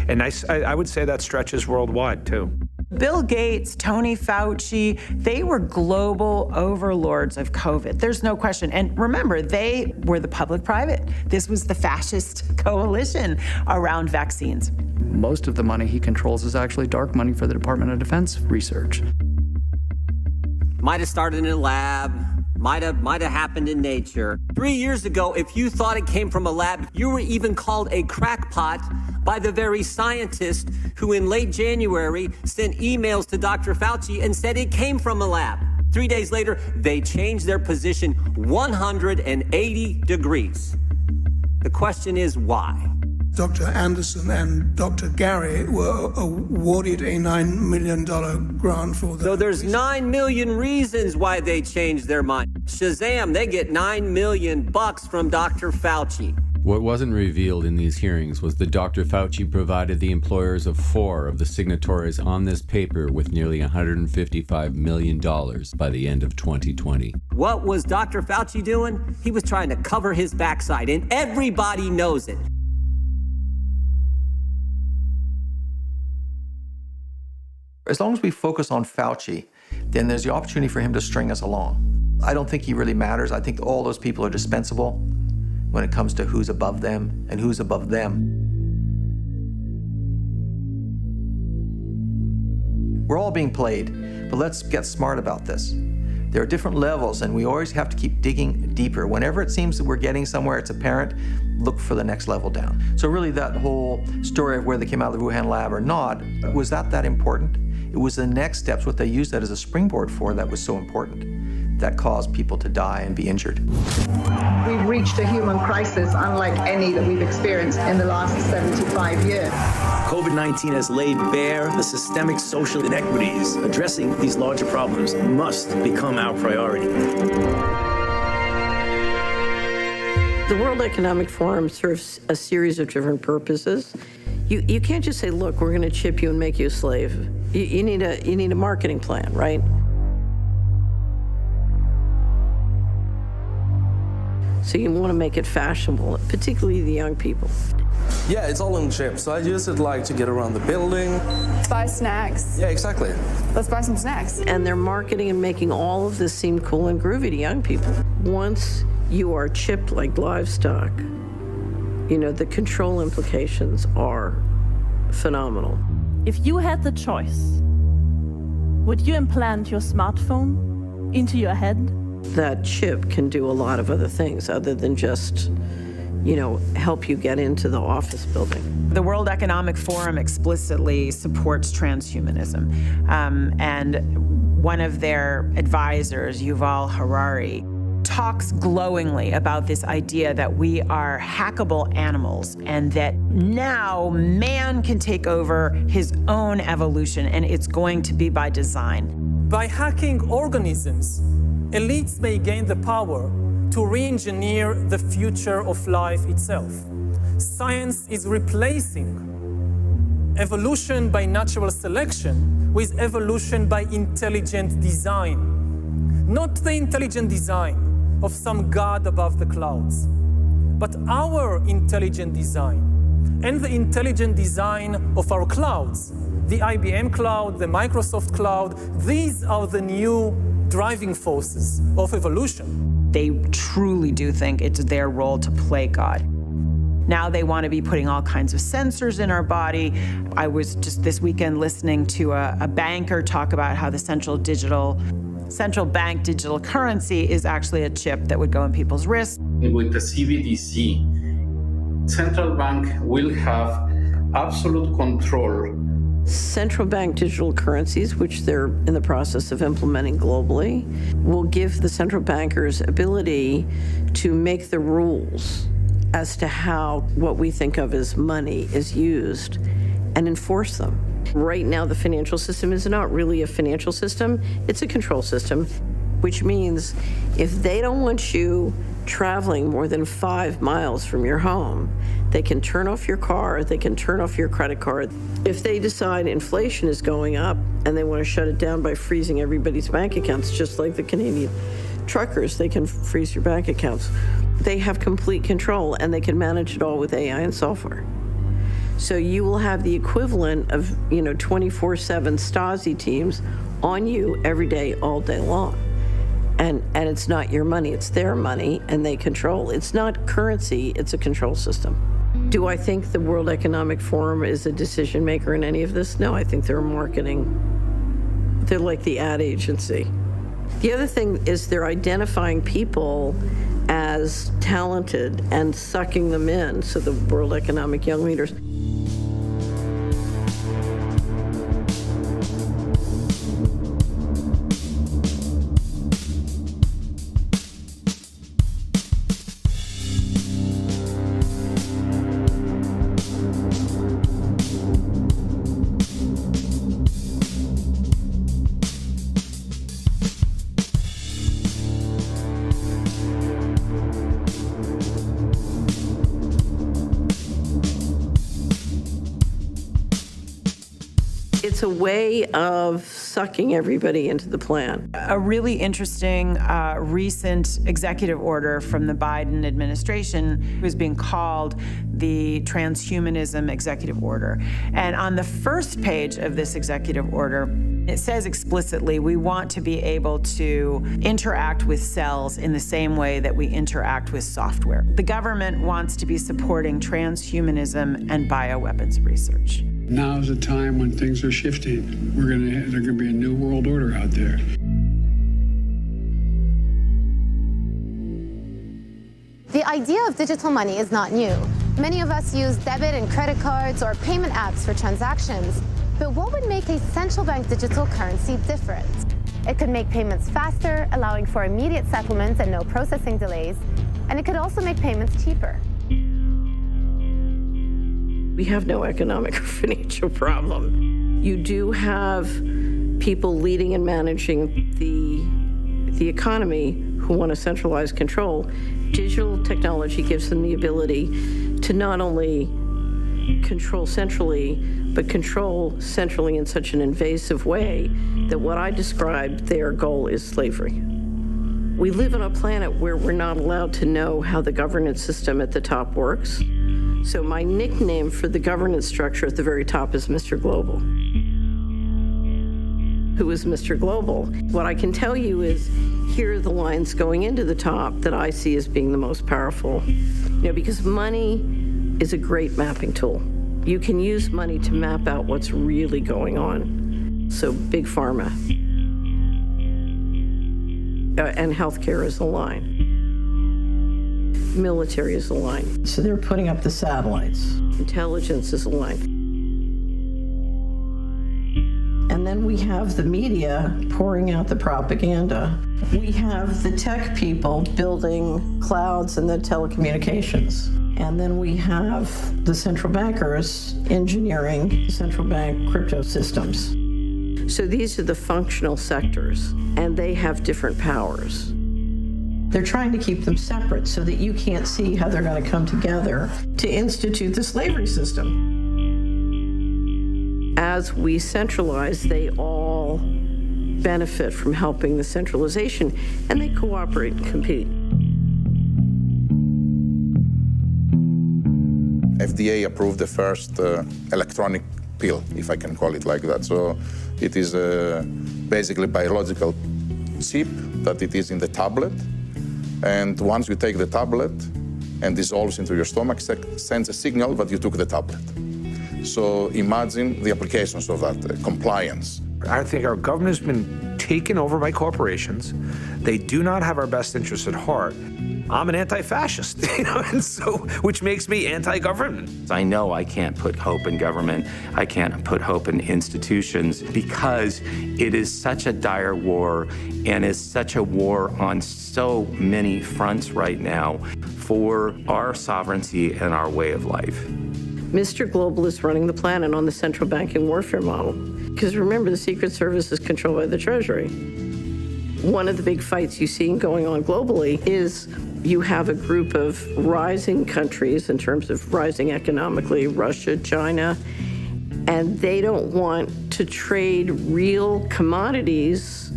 And I would say that stretches worldwide, too. Bill Gates, Tony Fauci, they were global overlords of COVID. There's no question. And remember, they were the public-private. This was the fascist coalition around vaccines. Most of the money he controls is actually dark money for the Department of Defense research. Might have started in a lab, might have happened in nature. 3 years ago, if you thought it came from a lab, you were even called a crackpot by the very scientist who in late January sent emails to Dr. Fauci and said it came from a lab. 3 days later, they changed their position 180 degrees. The question is why? Dr. Anderson and Dr. Gary were awarded a $9 million grant for that. So there's 9 million reasons why they changed their mind. Shazam, they get $9 million from Dr. Fauci. What wasn't revealed in these hearings was that Dr. Fauci provided the employers of 4 of the signatories on this paper with nearly $155 million by the end of 2020. What was Dr. Fauci doing? He was trying to cover his backside, and everybody knows it. As long as we focus on Fauci, then there's the opportunity for him to string us along. I don't think he really matters. I think all those people are dispensable when it comes to who's above them and who's above them. We're all being played, but let's get smart about this. There are different levels, and we always have to keep digging deeper. Whenever it seems that we're getting somewhere, it's apparent, look for the next level down. So really that whole story of where they came out of the Wuhan lab or not, was that important? It was the next steps, what they used that as a springboard for, that was so important, that caused people to die and be injured. We've reached a human crisis unlike any that we've experienced in the last 75 years. COVID-19 has laid bare the systemic social inequities. Addressing these larger problems must become our priority. The World Economic Forum serves a series of different purposes. You can't just say, look, we're going to chip you and make you a slave. You need a marketing plan, right? So you want to make it fashionable, particularly the young people. Yeah, it's all in chips. So I use it like to get around the building. Buy snacks. Yeah, exactly. Let's buy some snacks. And they're marketing and making all of this seem cool and groovy to young people. Once you are chipped like livestock, you know, the control implications are phenomenal. If you had the choice, would you implant your smartphone into your head? That chip can do a lot of other things other than just, you know, help you get into the office building. The World Economic Forum explicitly supports transhumanism. And one of their advisors, Yuval Harari, talks glowingly about this idea that we are hackable animals and that now man can take over his own evolution, and it's going to be by design. By hacking organisms, elites may gain the power to re-engineer the future of life itself. Science is replacing evolution by natural selection with evolution by intelligent design. Not the intelligent design of some god above the clouds, but our intelligent design and the intelligent design of our clouds, the IBM cloud, the Microsoft cloud. These are the new driving forces of evolution. They truly do think it's their role to play God. Now they want to be putting all kinds of sensors in our body. I was just this weekend listening to a banker talk about how the central bank digital currency is actually a chip that would go in people's wrists. With the CBDC, central bank will have absolute control. Central bank digital currencies, which they're in the process of implementing globally, will give the central bankers ability to make the rules as to how what we think of as money is used and enforce them. Right now, the financial system is not really a financial system, it's a control system, which means if they don't want you traveling more than 5 miles from your home, they can turn off your car, they can turn off your credit card. If they decide inflation is going up and they want to shut it down by freezing everybody's bank accounts, just like the Canadian truckers, they can freeze your bank accounts. They have complete control and they can manage it all with AI and software. So you will have the equivalent of, 24/7 Stasi teams on you every day, all day long. And it's not your money, it's their money, and they control. It's not currency, it's a control system. Do I think the World Economic Forum is a decision maker in any of this? No, I think they're marketing. They're like the ad agency. The other thing is they're identifying people as talented and sucking them in, so the World Economic Young Leaders. It's a way of sucking everybody into the plan. A really interesting recent executive order from the Biden administration was being called the Transhumanism Executive Order. And on the first page of this executive order, it says explicitly, we want to be able to interact with cells in the same way that we interact with software. The government wants to be supporting transhumanism and bioweapons research. Now's the time when things are shifting. There's going to be a new world order out there. The idea of digital money is not new. Many of us use debit and credit cards or payment apps for transactions. But what would make a central bank digital currency different? It could make payments faster, allowing for immediate settlements and no processing delays. And it could also make payments cheaper. We have no economic or financial problem. You do have people leading and managing the economy who want to centralize control, Digital technology gives them the ability to not only control centrally, but control centrally in such an invasive way that what I described, their goal is slavery. We live on a planet where we're not allowed to know how the governance system at the top works. So my nickname for the governance structure at the very top is Mr. Global. Who is Mr. Global? What I can tell you is here are the lines going into the top that I see as being the most powerful. Because money is a great mapping tool. You can use money to map out what's really going on. So big pharma and healthcare is a line. Military is a line. So they're putting up the satellites. Intelligence is a line. And then we have the media pouring out the propaganda. We have the tech people building clouds and the telecommunications. And then we have the central bankers engineering central bank crypto systems. So these are the functional sectors, and they have different powers. They're trying to keep them separate so that you can't see how they're going to come together to institute the slavery system. As we centralize, they all benefit from helping the centralization, and they cooperate and compete. FDA approved the first electronic pill, if I can call it like that. So it is basically biological chip that it is in the tablet. And once you take the tablet and dissolves into your stomach, sends a signal that you took the tablet. So imagine the applications of that, compliance. I think our government has been taken over by corporations. They do not have our best interests at heart. I'm an anti-fascist, and so, which makes me anti-government. I know I can't put hope in government. I can't put hope in institutions because it is such a dire war and is such a war on so many fronts right now for our sovereignty and our way of life. Mr. Global is running the planet on the central banking warfare model. Because remember, the Secret Service is controlled by the Treasury. One of the big fights you see going on globally is you have a group of rising countries in terms of rising economically, Russia, China, and they don't want to trade real commodities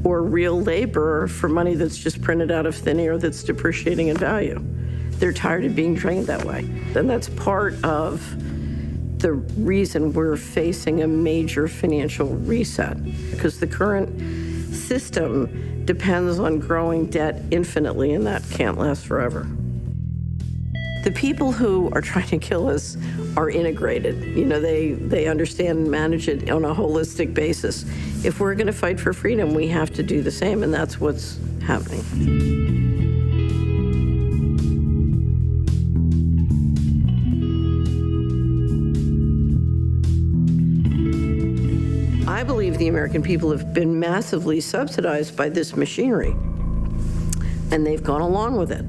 or real labor for money that's just printed out of thin air that's depreciating in value. They're tired of being trained that way. And that's part of the reason we're facing a major financial reset, because the current system depends on growing debt infinitely, and that can't last forever. The people who are trying to kill us are integrated. They understand and manage it on a holistic basis. If we're going to fight for freedom, we have to do the same, and that's what's happening. I believe the American people have been massively subsidized by this machinery, and they've gone along with it.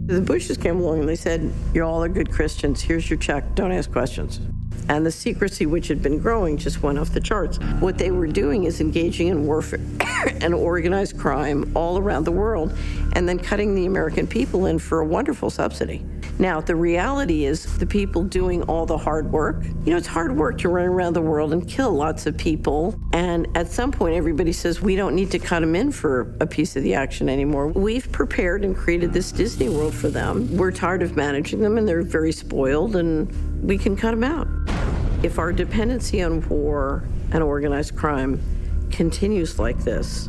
The Bushes came along and they said, you all are good Christians, here's your check, don't ask questions. And the secrecy, which had been growing, just went off the charts. What they were doing is engaging in warfare and organized crime all around the world, and then cutting the American people in for a wonderful subsidy. Now, the reality is the people doing all the hard work, it's hard work to run around the world and kill lots of people. And at some point, everybody says, we don't need to cut them in for a piece of the action anymore. We've prepared and created this Disney World for them. We're tired of managing them, and they're very spoiled, and we can cut them out. If our dependency on war and organized crime continues like this,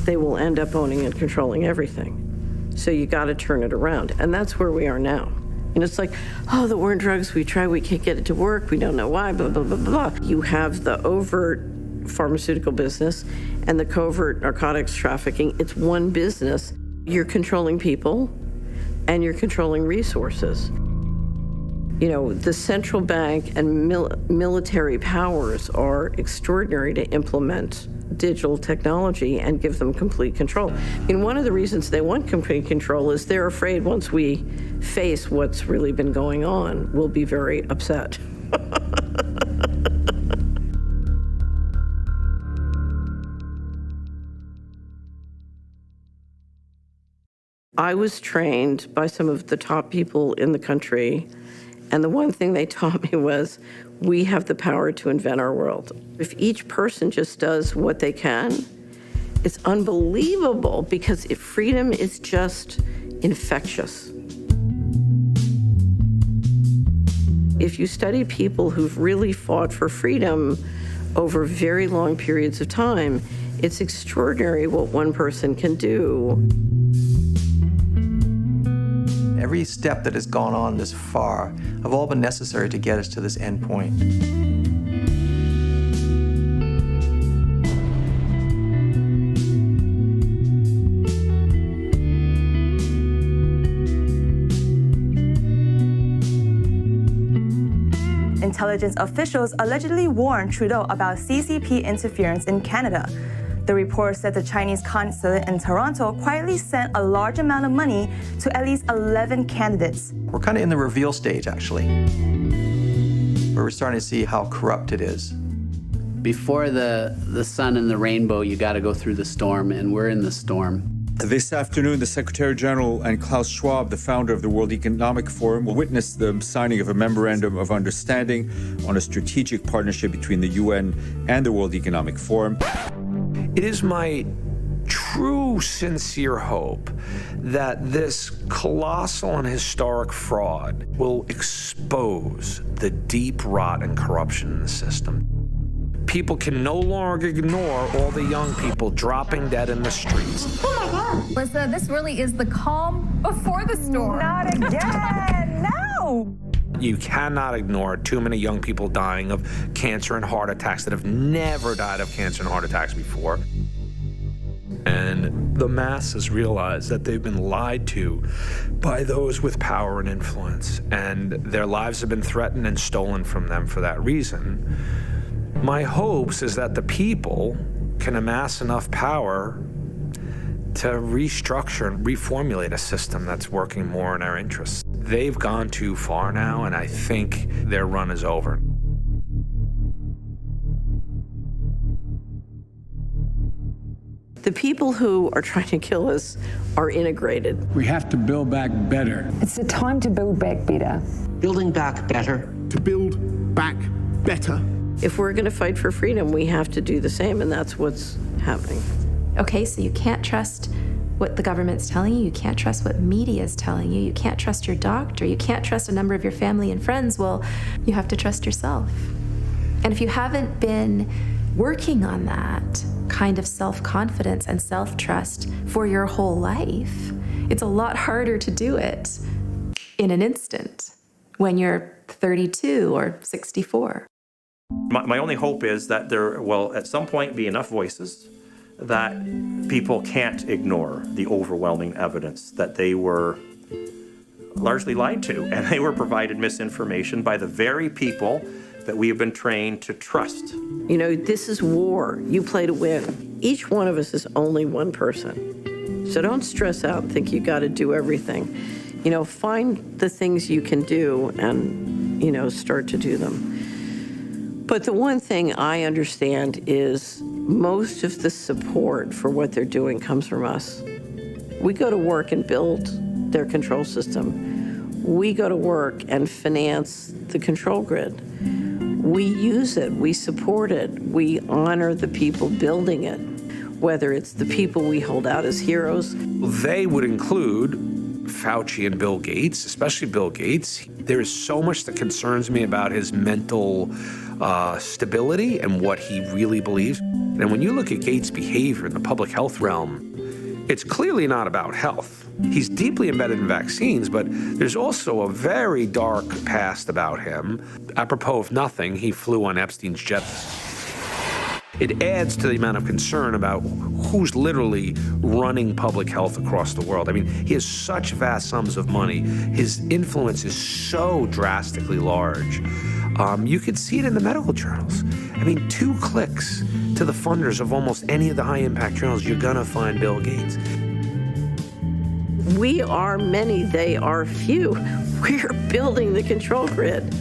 they will end up owning and controlling everything. So you got to turn it around. And that's where we are now. And it's like, oh, the war and drugs, we try, we can't get it to work, we don't know why, blah, blah, blah, blah. You have the overt pharmaceutical business and the covert narcotics trafficking. It's one business. You're controlling people and you're controlling resources. The central bank and military powers are extraordinary to implement digital technology and give them complete control. One of the reasons they want complete control is they're afraid once we face what's really been going on, we'll be very upset. I was trained by some of the top people in the country, and the one thing they taught me was, we have the power to invent our world. If each person just does what they can, it's unbelievable, because freedom is just infectious. If you study people who've really fought for freedom over very long periods of time, it's extraordinary what one person can do. Every step that has gone on this far have all been necessary to get us to this end point. Intelligence officials allegedly warned Trudeau about CCP interference in Canada. The report said the Chinese consulate in Toronto quietly sent a large amount of money to at least 11 candidates. We're kind of in the reveal stage, actually, where we're starting to see how corrupt it is. Before the sun and the rainbow, you got to go through the storm, and we're in the storm. This afternoon, the Secretary General and Klaus Schwab, the founder of the World Economic Forum, will witness the signing of a memorandum of understanding on a strategic partnership between the UN and the World Economic Forum. It is my true, sincere hope that this colossal and historic fraud will expose the deep rot and corruption in the system. People can no longer ignore all the young people dropping dead in the streets. Oh my God. Lisa, this really is the calm before the storm. Not again, no! You cannot ignore too many young people dying of cancer and heart attacks that have never died of cancer and heart attacks before. And the masses realize that they've been lied to by those with power and influence, and their lives have been threatened and stolen from them for that reason. My hopes is that the people can amass enough power to restructure and reformulate a system that's working more in our interests. They've gone too far now, and I think their run is over. The people who are trying to kill us are integrated. We have to build back better. It's the time to build back better. Building back better. To build back better. If we're going to fight for freedom, we have to do the same, and that's what's happening. Okay, so you can't trust what the government's telling you. You can't trust what media is telling you. You can't trust your doctor. You can't trust a number of your family and friends. Well, you have to trust yourself. And if you haven't been working on that kind of self-confidence and self-trust for your whole life, it's a lot harder to do it in an instant when you're 32 or 64. My only hope is that there will at some point be enough voices that people can't ignore the overwhelming evidence that they were largely lied to, and they were provided misinformation by the very people that we have been trained to trust. You know, this is war. You play to win. Each one of us is only one person. So don't stress out and think you got to do everything. You know, find the things you can do and, you know, start to do them. But the one thing I understand is most of the support for what they're doing comes from us. We go to work and build their control system. We go to work and finance the control grid. We use it, we support it, we honor the people building it, whether it's the people we hold out as heroes. They would include Fauci and Bill Gates, especially Bill Gates. There is so much that concerns me about his mental stability and what he really believes. And when you look at Gates' behavior in the public health realm, it's clearly not about health. He's deeply embedded in vaccines, but there's also a very dark past about him. Apropos of nothing, he flew on Epstein's jet. It adds to the amount of concern about who's literally running public health across the world. I mean, he has such vast sums of money. His influence is so drastically large. You could see it in the medical journals. I mean, 2 clicks to the funders of almost any of the high-impact journals, you're gonna find Bill Gates. We are many, they are few. We're building the control grid.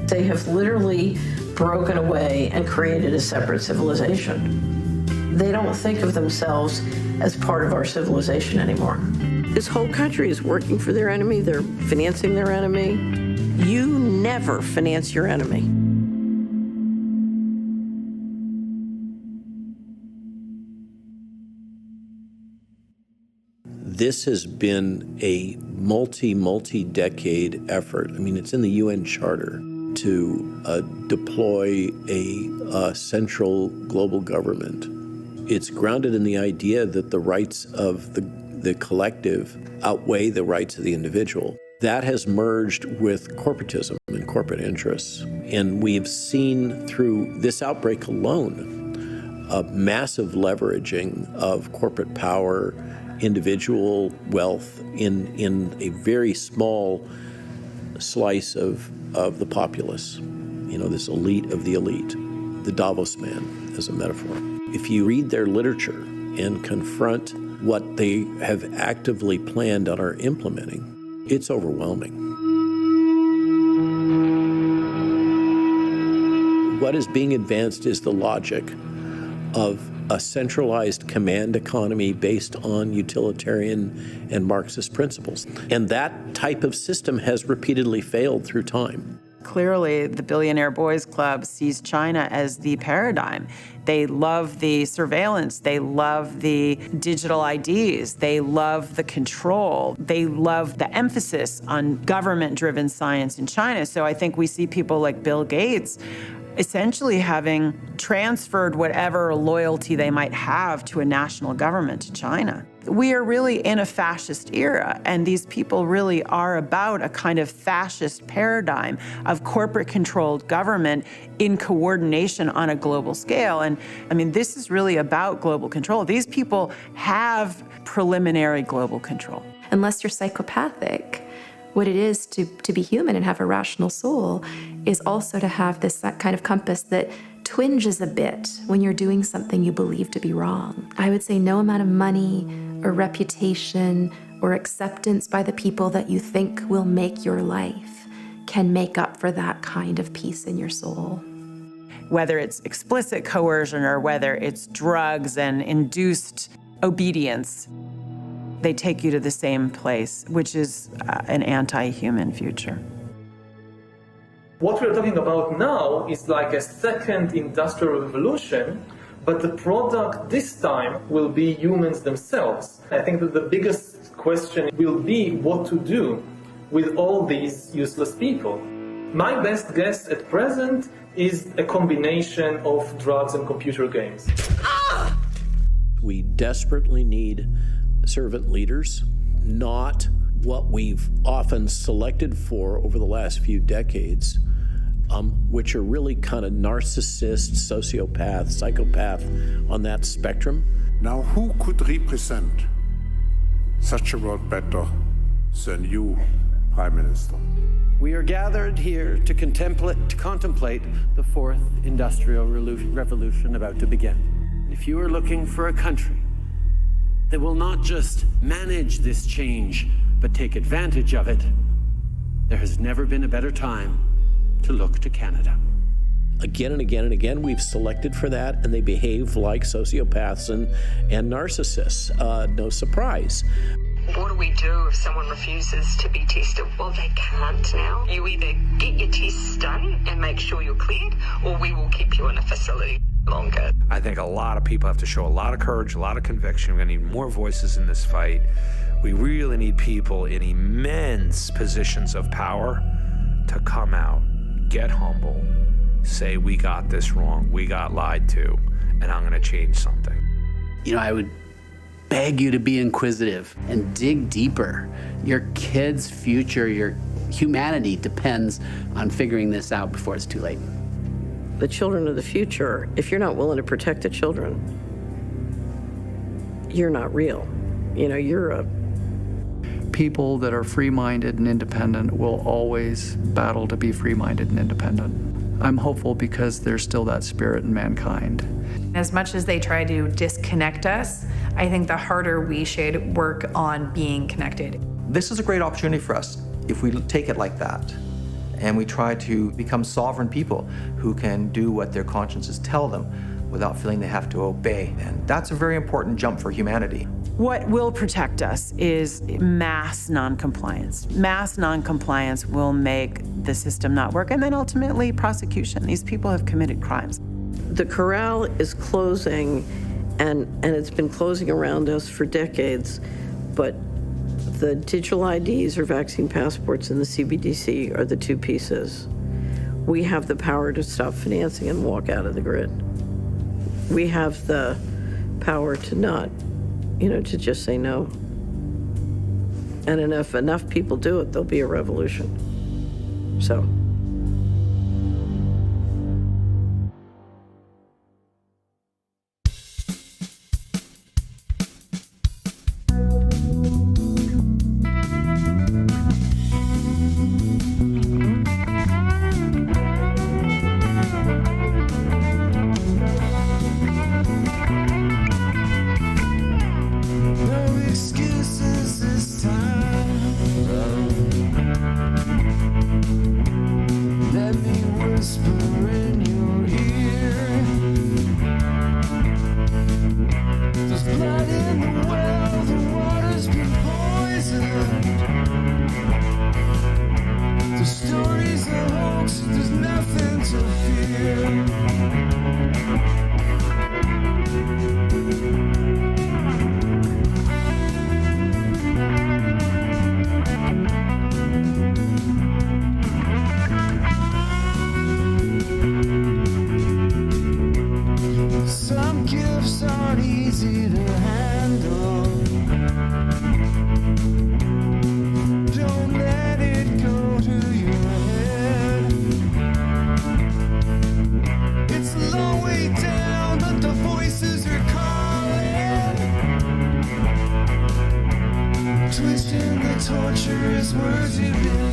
They have literally broken away and created a separate civilization. They don't think of themselves as part of our civilization anymore. This whole country is working for their enemy. They're financing their enemy. You never finance your enemy. This has been a multi-decade effort. I mean, it's in the UN Charter to deploy a central global government. It's grounded in the idea that the rights of the collective outweigh the rights of the individual. That has merged with corporatism and corporate interests. And we've seen through this outbreak alone a massive leveraging of corporate power, individual wealth in a very small slice of the populace. You know, this elite of the elite, the Davos man as a metaphor. If you read their literature and confront what they have actively planned and are implementing, it's overwhelming. What is being advanced is the logic of a centralized command economy based on utilitarian and Marxist principles. And that type of system has repeatedly failed through time. Clearly, the Billionaire Boys Club sees China as the paradigm. They love the surveillance. They love the digital IDs. They love the control. They love the emphasis on government-driven science in China. So I think we see people like Bill Gates essentially having transferred whatever loyalty they might have to a national government to China. We are really in a fascist era, and these people really are about a kind of fascist paradigm of corporate-controlled government in coordination on a global scale. And I mean, this is really about global control. These people have preliminary global control. Unless you're psychopathic, what it is to be human and have a rational soul is also to have this kind of compass that twinges a bit when you're doing something you believe to be wrong. I would say no amount of money or reputation or acceptance by the people that you think will make your life can make up for that kind of peace in your soul. Whether it's explicit coercion or whether it's drugs and induced obedience, they take you to the same place, which is an anti-human future. What we're talking about now is like a second industrial revolution, but the product this time will be humans themselves. I think that the biggest question will be what to do with all these useless people. My best guess at present is a combination of drugs and computer games. We desperately need servant leaders, not what we've often selected for over the last few decades, which are really kind of narcissist, sociopath, psychopath on that spectrum. Now, who could represent such a world better than you, Prime Minister? We are gathered here to contemplate the fourth industrial revolution about to begin. If you are looking for a country that will not just manage this change, but take advantage of it, there has never been a better time to look to Canada. Again and again and again, we've selected for that, and they behave like sociopaths and narcissists. No surprise. What do we do if someone refuses to be tested? Well, they can't now. You either get your tests done and make sure you're cleared, or we will keep you in a facility longer. I think a lot of people have to show a lot of courage, a lot of conviction. We're going to need more voices in this fight. We really need people in immense positions of power to come out, get humble, say, we got this wrong, we got lied to, and I'm going to change something. You know, I would beg you to be inquisitive and dig deeper. Your kids' future, your humanity depends on figuring this out before it's too late. The children of the future, if you're not willing to protect the children, you're not real. You know, you're a... People that are free-minded and independent will always battle to be free-minded and independent. I'm hopeful because there's still that spirit in mankind. As much as they try to disconnect us, I think the harder we should work on being connected. This is a great opportunity for us if we take it like that and we try to become sovereign people who can do what their consciences tell them without feeling they have to obey. And that's a very important jump for humanity. What will protect us is mass noncompliance. Mass noncompliance will make the system not work, and then ultimately prosecution. These people have committed crimes. The corral is closing, and it's been closing around us for decades, but the digital IDs or vaccine passports and the CBDC are the two pieces. We have the power to stop financing and walk out of the grid. We have the power to not, to just say no. And if enough people do it, there'll be a revolution. So. Twisting the torturous words you've been